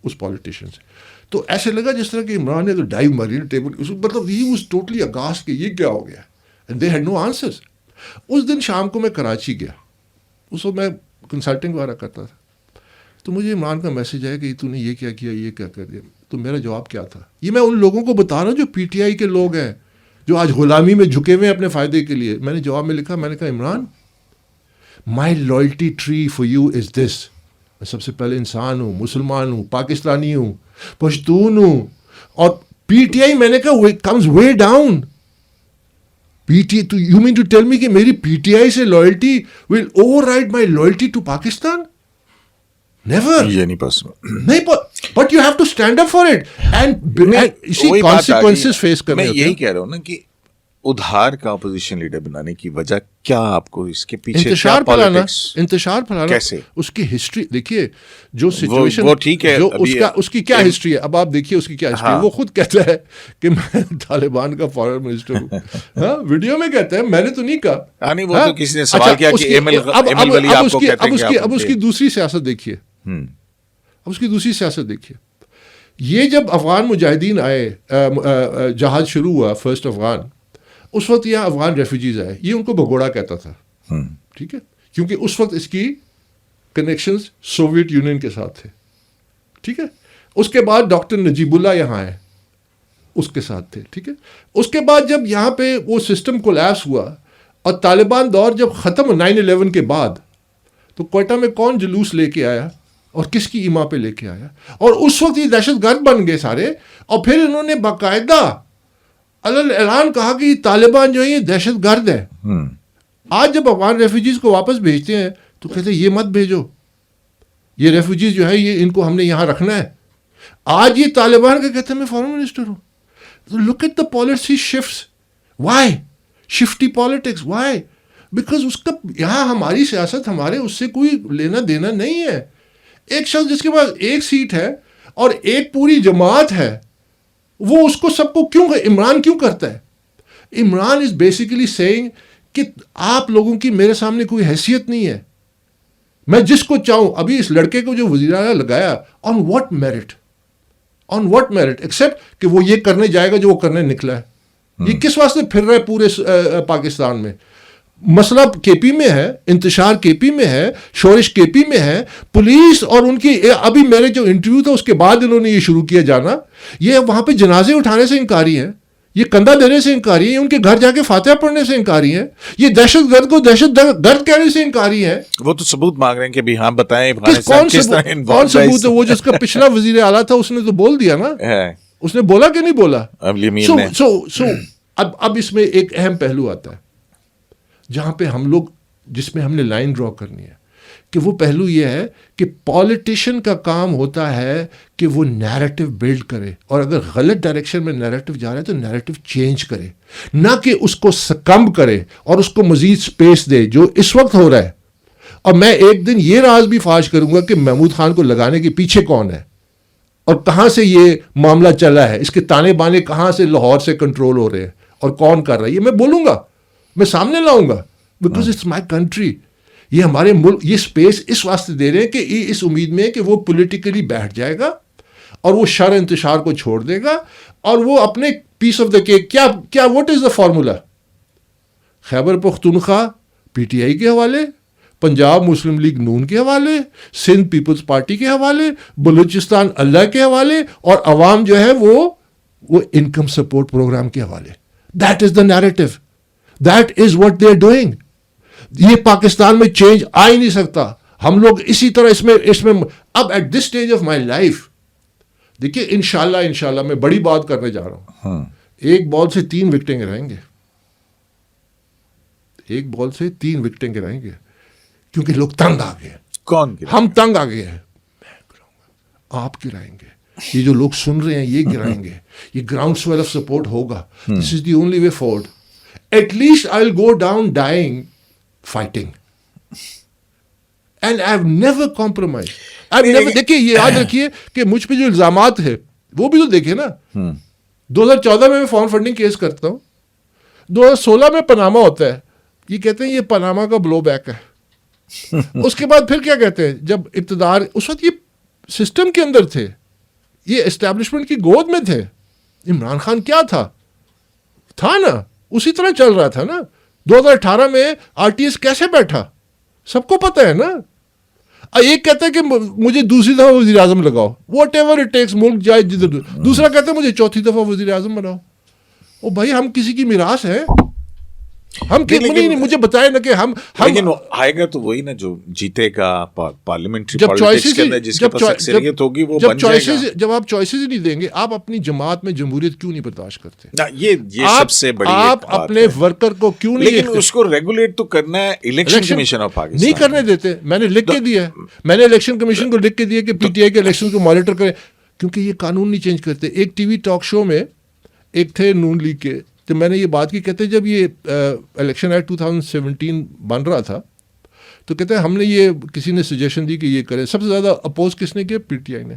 Speaker 2: اس پالیٹیشین سے. تو ایسے لگا جس طرح کہ عمران نے تو ڈائیو ماری ٹیبل, مطلب ہی واز ٹوٹلی اغاست کہ یہ کیا ہو گیا, and they had no answers. اس دن شام کو میں کراچی گیا, اس وقت میں کنسلٹنگ وغیرہ کرتا تھا, تو مجھے عمران کا میسج آیا کہ تو نے یہ کیا کیا, یہ کیا کر دیا. تو میرا جواب کیا تھا, یہ میں ان لوگوں کو بتا رہا ہوں جو پی ٹی آئی کے لوگ ہیں, جو آج غلامی میں جھکے ہوئے ہیں اپنے فائدے کے لیے. میں نے جواب میں لکھا, میں نے کہا عمران مائی لائلٹی ٹری فار یو از دس, میں سب سے پہلے انسان ہوں, مسلمان ہوں, پاکستانی ہوں, پشتون ہوں, اور پی ٹی آئی میں نے کہا comes way down. P T تو you mean to tell me کہ میری پی ٹی آئی سے loyalty will override my loyalty to Pakistan? Never.
Speaker 1: یہ نہیں پاسبل.
Speaker 2: نہیں, but you have to stand up for it and consequences face کرنے.
Speaker 1: میں یہی کہہ رہا ہوں نا کہ ادھار کا اپوزیشن لیڈر بنانے کی وجہ کیا, آپ کو اس کے پیچھے
Speaker 2: انتشار پھیلانا
Speaker 1: کیسے,
Speaker 2: اس کی ہسٹری دیکھیے, جو سچویشن
Speaker 1: وہ ٹھیک ہے,
Speaker 2: اس کی کیا ہسٹری ہے. اب آپ دیکھیے اس کی کیا ہسٹری ہے. وہ خود کہتا ہے کہ میں طالبان کا فارن منسٹر ہوں, ہاں ویڈیو میں کہتا ہے, میں نے تو نہیں کہا.
Speaker 1: وہ تو کسی نے سوال کیا کہ ایم ایل ولی آپ کو کہتے ہیں.
Speaker 2: اب اس کی دوسری سیاست دیکھیے, اب اس کی دوسری سیاست دیکھیے. یہ جب افغان مجاہدین آئے, جہاد شروع ہوا فرسٹ افغان, اس وقت یہاں افغان ریفیوجیز آئے, یہ ان کو بھگوڑا کہتا تھا, ٹھیک ہے, کیونکہ اس وقت اس کی کنیکشنز سوویت یونین کے ساتھ تھے, ٹھیک ہے. اس کے بعد ڈاکٹر نجیب اللہ یہاں آئے, اس کے ساتھ تھے, ٹھیک ہے. اس کے بعد جب یہاں پہ وہ سسٹم کولیپس ہوا اور طالبان دور جب ختم 9/11 کے بعد, تو کوئٹہ میں کون جلوس لے کے آیا اور کس کی ایما پہ لے کے آیا, اور اس وقت یہ دہشت گرد بن گئے سارے. اور پھر انہوں نے باقاعدہ اعلان کہا کہ طالبان جو ہے یہ دہشت گرد ہے. آج جب افغان ریفیوجیز کو واپس بھیجتے ہیں تو کہتے ہیں یہ مت بھیجو, یہ ریفیوجیز جو ہے یہ ان کو ہم نے یہاں رکھنا ہے. آج یہ طالبان کا کہتے ہیں میں فارن منسٹر ہوں. Look at the policy shifts. Why shifty politics, why? Because اس کا یہاں ہماری سیاست ہمارے اس سے کوئی لینا دینا نہیں ہے. ایک شخص جس کے پاس ایک سیٹ ہے اور ایک پوری جماعت ہے, وہ اس کو سب کو کیوں, عمران کیوں کرتا ہے؟ عمران از بیسیکلی سیئنگ کہ آپ لوگوں کی میرے سامنے کوئی حیثیت نہیں ہے, میں جس کو چاہوں. ابھی اس لڑکے کو جو وزیر اعلیٰ لگایا, on what merit, on what merit accept کہ وہ یہ کرنے جائے گا جو وہ کرنے نکلا ہے. یہ کس واسطے پھر رہا ہے پورے پاکستان میں؟ مسئلہ کے پی میں ہے, انتشار کے پی میں ہے, شورش کے پی میں ہے. پولیس اور ان کی, ابھی میرے جو انٹرویو تھا اس کے بعد انہوں نے یہ شروع کیا جانا, یہ وہاں پہ جنازے اٹھانے سے انکاری ہے, یہ کندھا دینے سے انکاری ہے, ان کے گھر جا کے فاتحہ پڑھنے سے انکاری ہے, یہ دہشت گرد کو دہشت گرد کہنے سے انکاری ہے.
Speaker 1: وہ تو ثبوت مانگ رہے ہیں کہ بھی ہاں بتائیں
Speaker 2: کون ثبوت ہے؟ وہ جس کا پچھلا وزیر اعلیٰ تھا اس نے تو بول دیا نا, اس نے بولا کہ نہیں بولا. اب اس میں ایک اہم پہلو آتا ہے جہاں پہ ہم لوگ, جس میں ہم نے لائن ڈرا کرنی ہے, کہ وہ پہلو یہ ہے کہ پالیٹیشین کا کام ہوتا ہے کہ وہ نیریٹو بلڈ کرے, اور اگر غلط ڈائریکشن میں نیریٹو جا رہا ہے تو نیریٹو چینج کرے, نہ کہ اس کو سکمب کرے اور اس کو مزید سپیس دے, جو اس وقت ہو رہا ہے. اور میں ایک دن یہ راز بھی فاش کروں گا کہ محمود خان کو لگانے کے پیچھے کون ہے اور کہاں سے یہ معاملہ چلا ہے, اس کے تانے بانے کہاں سے لاہور سے کنٹرول ہو رہے ہیں اور کون کر رہا ہے. یہ میں بولوں گا, میں سامنے لاؤں گا, بیکاز اٹس مائی کنٹری. یہ ہمارے ملک یہ اسپیس اس واسطے دے رہے ہیں کہ اس امید میں کہ وہ پولیٹیکلی بیٹھ جائے گا اور وہ شر انتشار کو چھوڑ دے گا, اور وہ اپنے پیس آف دا کیک. کیا what is the formula? Khyber Pakhtunkhwa P T آئی کے حوالے, پنجاب مسلم لیگ نون کے حوالے, سندھ پیپلز پارٹی کے حوالے, بلوچستان اللہ کے حوالے, اور عوام جو ہے وہ انکم سپورٹ پروگرام کے حوالے. That is the narrative, that is what they are doing. یہ پاکستان میں چینج آ ہی نہیں سکتا. ہم لوگ اسی طرح اس میں اب at this stage of my life, دیکھیے انشاءاللہ میں بڑی بات کرنے جا رہا ہوں. ایک بال سے 3 وکٹیں گرائیں گے, ایک بال سے 3 وکٹیں گرائیں گے, کیونکہ لوگ تنگ آ گئے.
Speaker 1: کون؟
Speaker 2: ہم تنگ آ گئے ہیں. میں گراؤں گا, آپ گرائیں گے, یہ جو لوگ سن رہے ہیں یہ گرائیں گے. یہ گراؤنڈ سویل آف سپورٹ ہوگا. This is the only way forward. At least I will go down dying fighting. And I have never compromise. دیکھیے یہ یاد رکھیے کہ مجھ پہ جو الزامات ہے وہ بھی تو دیکھیں نا. 2014 میں فارم فنڈنگ کیس کرتا ہوں, 2016 میں پاناما ہوتا ہے, یہ کہتے ہیں یہ پاناما کا بلو بیک ہے. اس کے بعد پھر کیا کہتے ہیں, جب اقتدار اس وقت یہ سسٹم کے اندر تھے, یہ اسٹیبلشمنٹ کی گود میں تھے, عمران خان کیا تھا نا اسی طرح چل رہا تھا نا. 2018 میں آر ٹی ایس کیسے بیٹھا سب کو پتہ ہے نا. ایک کہتا ہے کہ مجھے دوسری دفعہ وزیر اعظم لگاؤ, واٹ ایور اٹ ٹیکس, ملک جائے جدھر. دوسرا کہتا ہے مجھے چوتھی دفعہ وزیر اعظم بناؤ. او بھائی ہم کسی کی میراث ہے, ہم نہیں مجھے بتائے نا کہ ہم
Speaker 1: لیکن آئے گا تو وہی نا جو جیتے گا پارلیمنٹری پالیٹکس کے اندر جس کے پاس اکثریت ہوگی وہ بن جائے گا.
Speaker 2: جب آپ چوائسیز ہی نہیں دیں گے, آپ اپنی جماعت میں جمہوریت کیوں نہیں برداشت کرتے؟
Speaker 1: یہ سب سے بڑی
Speaker 2: آپ اپنے ورکر کو کیوں نہیں,
Speaker 1: لیکن اس کو ریگولیٹ تو کرنا ہے الیکشن کمیشن آف پاکستان,
Speaker 2: نہیں کرنے دیتے. میں نے لکھ کے دیا, میں نے الیکشن کمیشن کو لکھ کے دیا کہ پی ٹی آئی کے الیکشن کو مانیٹر کریں, کیونکہ یہ قانون نہیں چینج کرتے. ایک ٹی وی ٹاک شو میں ایک تھے نون لیگ کے, تو میں نے یہ بات کی, کہتے جب یہ الیکشن ایکٹ 2017 بن رہا تھا تو کہتے ہیں ہم نے یہ کسی نے سجیشن دی کہ یہ کرے. سب سے زیادہ اپوز کس نے کیا؟ پی ٹی آئی نے,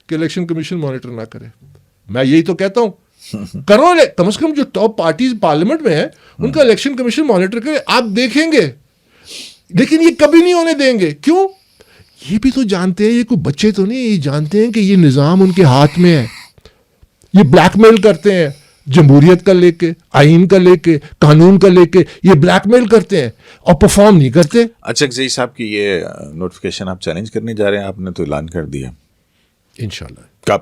Speaker 2: کہ الیکشن کمیشن مانیٹر نہ کرے. میں یہی تو کہتا ہوں کرو, کم از کم جو ٹاپ پارٹیز پارلیمنٹ میں ہیں ان کا الیکشن کمیشن مانیٹر کرے, آپ دیکھیں گے. لیکن یہ کبھی نہیں ہونے دیں گے. کیوں؟ یہ بھی تو جانتے ہیں, یہ کوئی بچے تو نہیں, یہ جانتے ہیں کہ یہ نظام ان کے ہاتھ میں ہے. یہ بلیک میل کرتے ہیں جمہوریت کا لے کے, آئین کا لے کے, قانون کا لے کے, یہ بلیک میل کرتے ہیں اور پرفارم نہیں کرتے.
Speaker 1: اچھا زئی صاحب کی یہ نوٹیفیکیشن آپ چیلنج کرنے جا رہے ہیں, آپ نے تو اعلان کر دیا
Speaker 2: انشاءاللہ.
Speaker 1: کب؟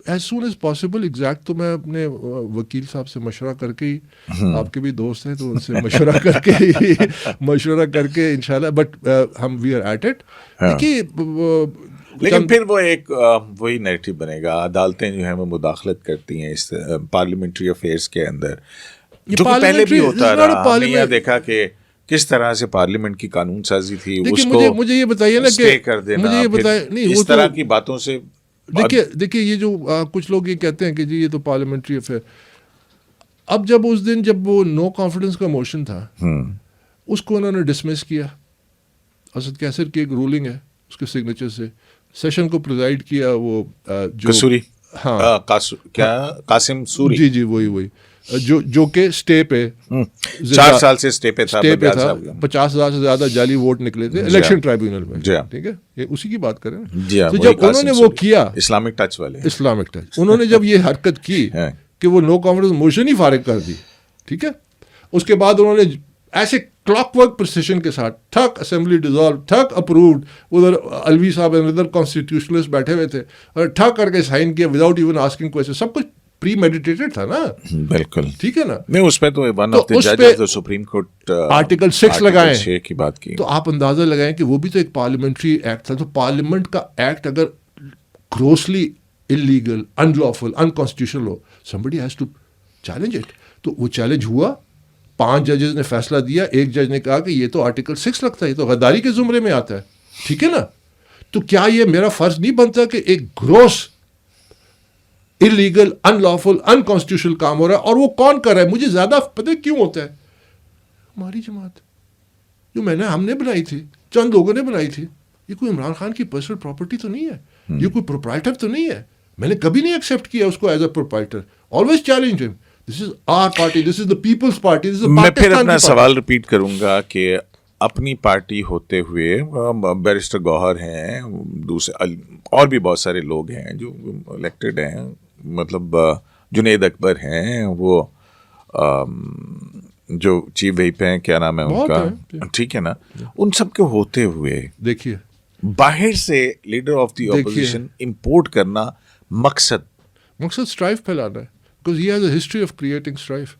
Speaker 2: As soon as possible. Exact تو میں اپنے وکیل صاحب سے مشورہ کر کے ہی, آپ کے بھی دوست ہیں تو ان سے مشورہ کر کے انشاءاللہ, بٹ ہم وی آر ایٹ اٹ. دیکھیے
Speaker 1: لیکن پھر وہ ایک وہی نیریٹو بنے گا, عدالتیں جو ہیں وہ مداخلت کرتی ہیں اس پارلیمنٹری افیئرس کے اندر, جو کہ پہلے بھی ہوتا رہا. ہم نے یہ دیکھا کہ کس طرح سے پارلیمنٹ کی قانون سازی تھی, اس کو
Speaker 2: مجھے یہ بتائیے نا
Speaker 1: کہ کر دینا, اس طرح کی باتوں سے.
Speaker 2: دیکھیے یہ جو کچھ لوگ یہ کہتے ہیں کہ جی یہ تو پارلیمنٹری افیئر, اب جب اس دن جب وہ نو کانفیڈنس کا موشن تھا اس کو انہوں نے ڈسمس کیا. اسد کیسر کی ایک رولنگ ہے اس کے سگنیچر سے, سیشن کو پریزائڈ کیا وہ
Speaker 1: قصوری,
Speaker 2: ہاں
Speaker 1: قاسم سوری,
Speaker 2: جی وہی جو کہ اسٹے پہ
Speaker 1: 4 سال سے اسٹے پہ تھا.
Speaker 2: 50,000 سے زیادہ جعلی ووٹ نکلے تھے الیکشن ٹرائبیونل میں, ٹھیک ہے, یہ اسی کی بات کریں. تو جب انہوں نے وہ کیا,
Speaker 1: اسلامک ٹچ
Speaker 2: انہوں نے جب یہ حرکت کی کہ وہ نو کانفیڈنس موشن ہی فارغ کر دی, ٹھیک ہے, اس کے بعد انہوں نے ایسے کلاک ورک پرسیشن کے ساتھ ٹھک اسمبلی ڈیزالو, ٹھک اپرووڈ, ادھر الوی صاحب ادھر کانسٹیٹیوشنلسٹ بیٹھے ہوئے تھے اور ٹھک کر کے سائن کیا وداؤٹ ایون آسکنگ کوئسچن. سب کچھ پری میڈیٹیٹڈ تھا نا. بالکل ٹھیک ہے نا.
Speaker 1: نہیں اس پہ تو ون آف دی ججز آف سپریم کورٹ
Speaker 2: آرٹیکل 6 لگائیں,
Speaker 1: 6 کی بات کی,
Speaker 2: تو آپ اندازہ لگائیں کہ وہ بھی تو ایک پارلیمنٹری ایکٹ تھا. تو پارلیمنٹ کا ایکٹ اگر گروسلی انلیگل, انلافل, انکانسٹیٹیوشنل ہو, somebody has to challenge it. تو وہ چیلنج ہوا, 5 ججز نے فیصلہ دیا. ایک جج نے کہا کہ یہ تو آرٹیکل 6 لگتا ہے, یہ تو غداری کے زمرے میں آتا ہے, ٹھیک ہے نا. تو کیا یہ میرا فرض نہیں بنتا کہ ایک گروس انلیگل, انلافل, انکانسٹیٹیوشنل کام ہو رہا ہے, اور وہ کون کر رہا ہے؟ مجھے زیادہ پتہ کیوں ہوتا ہے, ہماری جماعت جو ہم نے بنائی تھی, چند لوگوں نے بنائی تھی. یہ کوئی عمران خان کی پرسنل پراپرٹی تو نہیں ہے, یہ کوئی پروپرائٹر تو نہیں ہے. میں نے کبھی نہیں ایکسیپٹ کیا اس کو as a proprietor, always challenge him. This is our party, this is the people's party.
Speaker 1: میں پھر اپنا سوال ریپیٹ کروں گا کہ اپنی پارٹی ہوتے ہوئے بیرسٹر گوہر ہیں, دوسرے اور بھی بہت سارے لوگ ہیں جو الیکٹڈ ہیں, مطلب جنید اکبر ہیں, وہ جو چیف وہیپ ہیں, کیا نام ہے ان کا, ٹھیک ہے نا, ان سب کے ہوتے ہوئے
Speaker 2: دیکھیے
Speaker 1: باہر سے leader of the opposition import کرنا مقصد
Speaker 2: اسٹرائف پھیلانا ہے. Because he has a history of creating strife.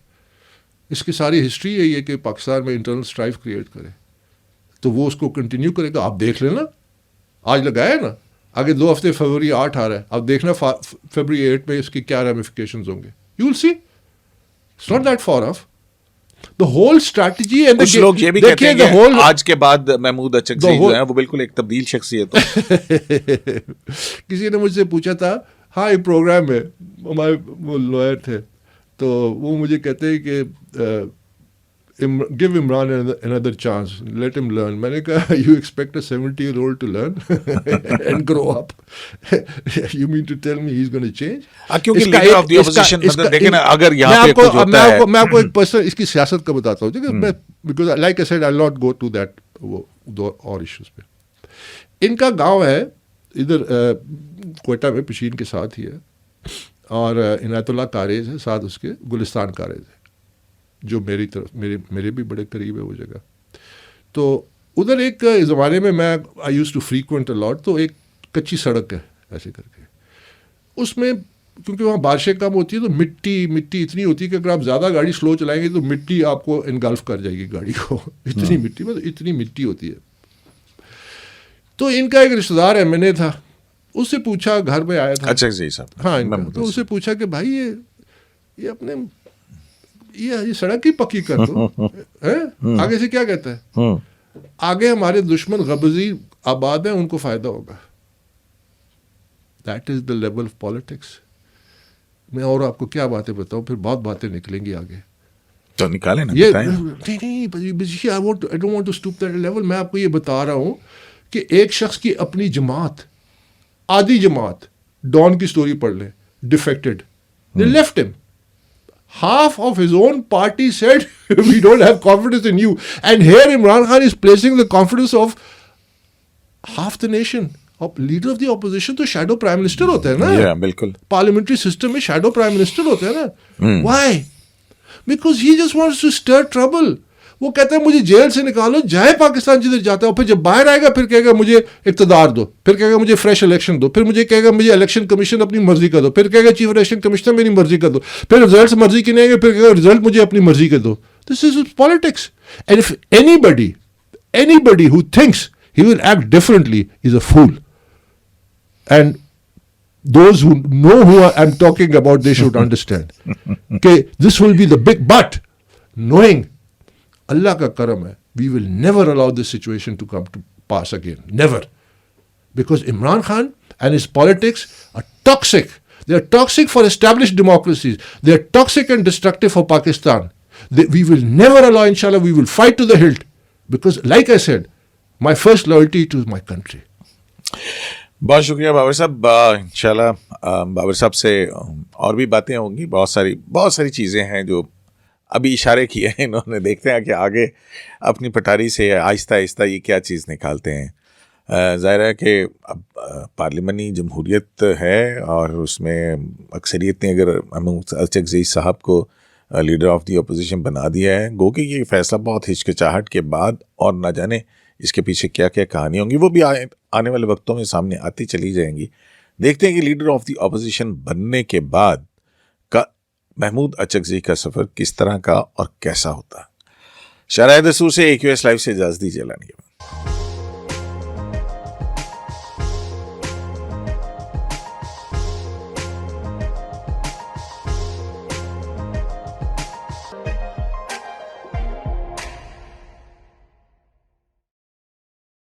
Speaker 2: اس کی ساری ہسٹری یہی ہے کہ پاکستان میں انٹرنل اسٹرائف کریٹ کرے, تو وہ اس کو کنٹینیو کرے گا. آپ دیکھ لینا, آج لگایا نا, آگے 2 ہفتے فروری 8 آ رہا ہے, اب دیکھنا فروری 8 میں اس کی کیا ریمیفیکیشنز ہوں گے. You will see, it's not that far off. The whole strategy and
Speaker 1: کچھ لوگ یہ بھی کہتے ہیں کہ آج کے بعد محمود اچکزئی جو ہیں وہ بالکل ایک تبدیل شخصیت ہے.
Speaker 2: کسی نے مجھ سے پوچھا تھا, ہاں یہ پروگرام ہے, ہمارے وہ لوئر تھے, تو وہ مجھے کہتے ہیں کہ give Imran another chance, let him learn. میں نے کہا you expect a 70-year-old to learn and grow up? You mean to tell me he's going to change?
Speaker 1: کیونکہ لیڈر آف دی اپوزیشن مطلب دیکھیں نا اگر یہاں پہ کچھ ہوتا ہے.
Speaker 2: میں آپ کو ایک پرسنل اس کی سیاست کا بتاتا ہوں, because like I said I'll not go to that اور ایشوز پہ. ان کا گاؤں ہے ادھر کوئٹہ میں, پشین کے ساتھ ہی ہے, اور عنایت اللہ کاریز ہے ساتھ اس کے, گلستان کاریز ہے جو میری طرف میرے بھی بڑے قریب ہے وہ جگہ. تو ادھر ایک زمانے میں آئی یوز ٹو فریکوینٹ اے لاٹ, تو ایک کچی سڑک ہے ایسے کر کے, اس میں کیونکہ وہاں بارشیں کم ہوتی ہے تو مٹی اتنی ہوتی ہے کہ اگر آپ زیادہ گاڑی سلو چلائیں گے تو مٹی آپ کو انگلف کر جائے گی گاڑی کو, اتنی مٹی ہوتی ہے. تو ان کا ایک رشتہ دار ایم این اے تھا, اس سے پوچھا, گھر میں آیا تھا.
Speaker 1: اچھا جی صاحب.
Speaker 2: ہاں, تو اس سے پوچھا کہ بھائی یہ اپنے یہ سڑک ہی پکی کر دو, آگے سے کیا کہتا ہے, آگے ہمارے دشمن غبزی آباد ہیں, ان کو فائدہ ہوگا. That is the level of politics. میں اور آپ کو کیا باتیں بتاؤں, پھر بہت باتیں نکلیں گی آگے.
Speaker 1: تو نکالیں نا,
Speaker 2: میں آپ کو یہ بتا رہا ہوں کہ ایک شخص کی اپنی جماعت, آدھی جماعت, ڈان کی سٹوری پڑھ لیں, defected, they left him. Half of his own party said, we don't have confidence in you. And here Imran Khan is placing the confidence of half the nation. Leader of the opposition تو shadow prime minister ہوتے ہیں نا,
Speaker 1: بالکل
Speaker 2: parliamentary system میں shadow prime minister ہوتے ہیں نا. Why? Because he just wants to stir trouble. وہ کہتا ہے مجھے جیل سے نکالو, جائے پاکستان جدھر جاتا ہے, اور پھر جب باہر آئے گا پھر کہے گا مجھے اقتدار دو, پھر کہے گا مجھے فریش الیکشن دو, پھر مجھے کہے گا مجھے الیکشن کمیشن اپنی مرضی کا دو, پھر کہے گا چیف الیکشن کمشنر میری مرضی کا دو, پھر رزلٹس مرضی کے نہیں آئیں گے, پھر کہے گا رزلٹ مجھے اپنی مرضی کے دو. This is politics. And if anybody who thinks he will act differently is a fool. And those who know who I'm talking about, they should understand. Okay, this will be the big but. Knowing Allah ka karam hai, we will never allow this situation to come to pass again. Never. Because Imran Khan and his politics are toxic. They are toxic for established democracies. They are toxic and destructive for Pakistan. We will never allow, inshallah, we will fight to the hilt. Because like I said, my first loyalty to my country.
Speaker 1: بہت شکریہ بابر صاحب. انشاءاللہ بابر صاحب سے اور بھی باتیں ہوں گی, بہت ساری چیزیں ہیں جو ابھی اشارے کیے ہیں انہوں نے. دیکھتے ہیں کہ آگے اپنی پٹاری سے آہستہ آہستہ یہ کیا چیز نکالتے ہیں. ظاہر ہے کہ اب پارلیمانی جمہوریت ہے اور اس میں اکثریت نے اگر محمود اچکزئی صاحب کو لیڈر آف دی اپوزیشن بنا دیا ہے, گو کہ یہ فیصلہ بہت ہچکچاہٹ کے بعد, اور نہ جانے اس کے پیچھے کیا کیا کہانی ہوں گی, وہ بھی آنے والے وقتوں میں سامنے آتی چلی جائیں گی. دیکھتے ہیں کہ لیڈر آف دی اپوزیشن بننے کے بعد کا محمود اچکزئی کا سفر کس طرح کا اور کیسا ہوتا ہے. شرائط دستور سے AQS لائیو سے اجازت دیجیے.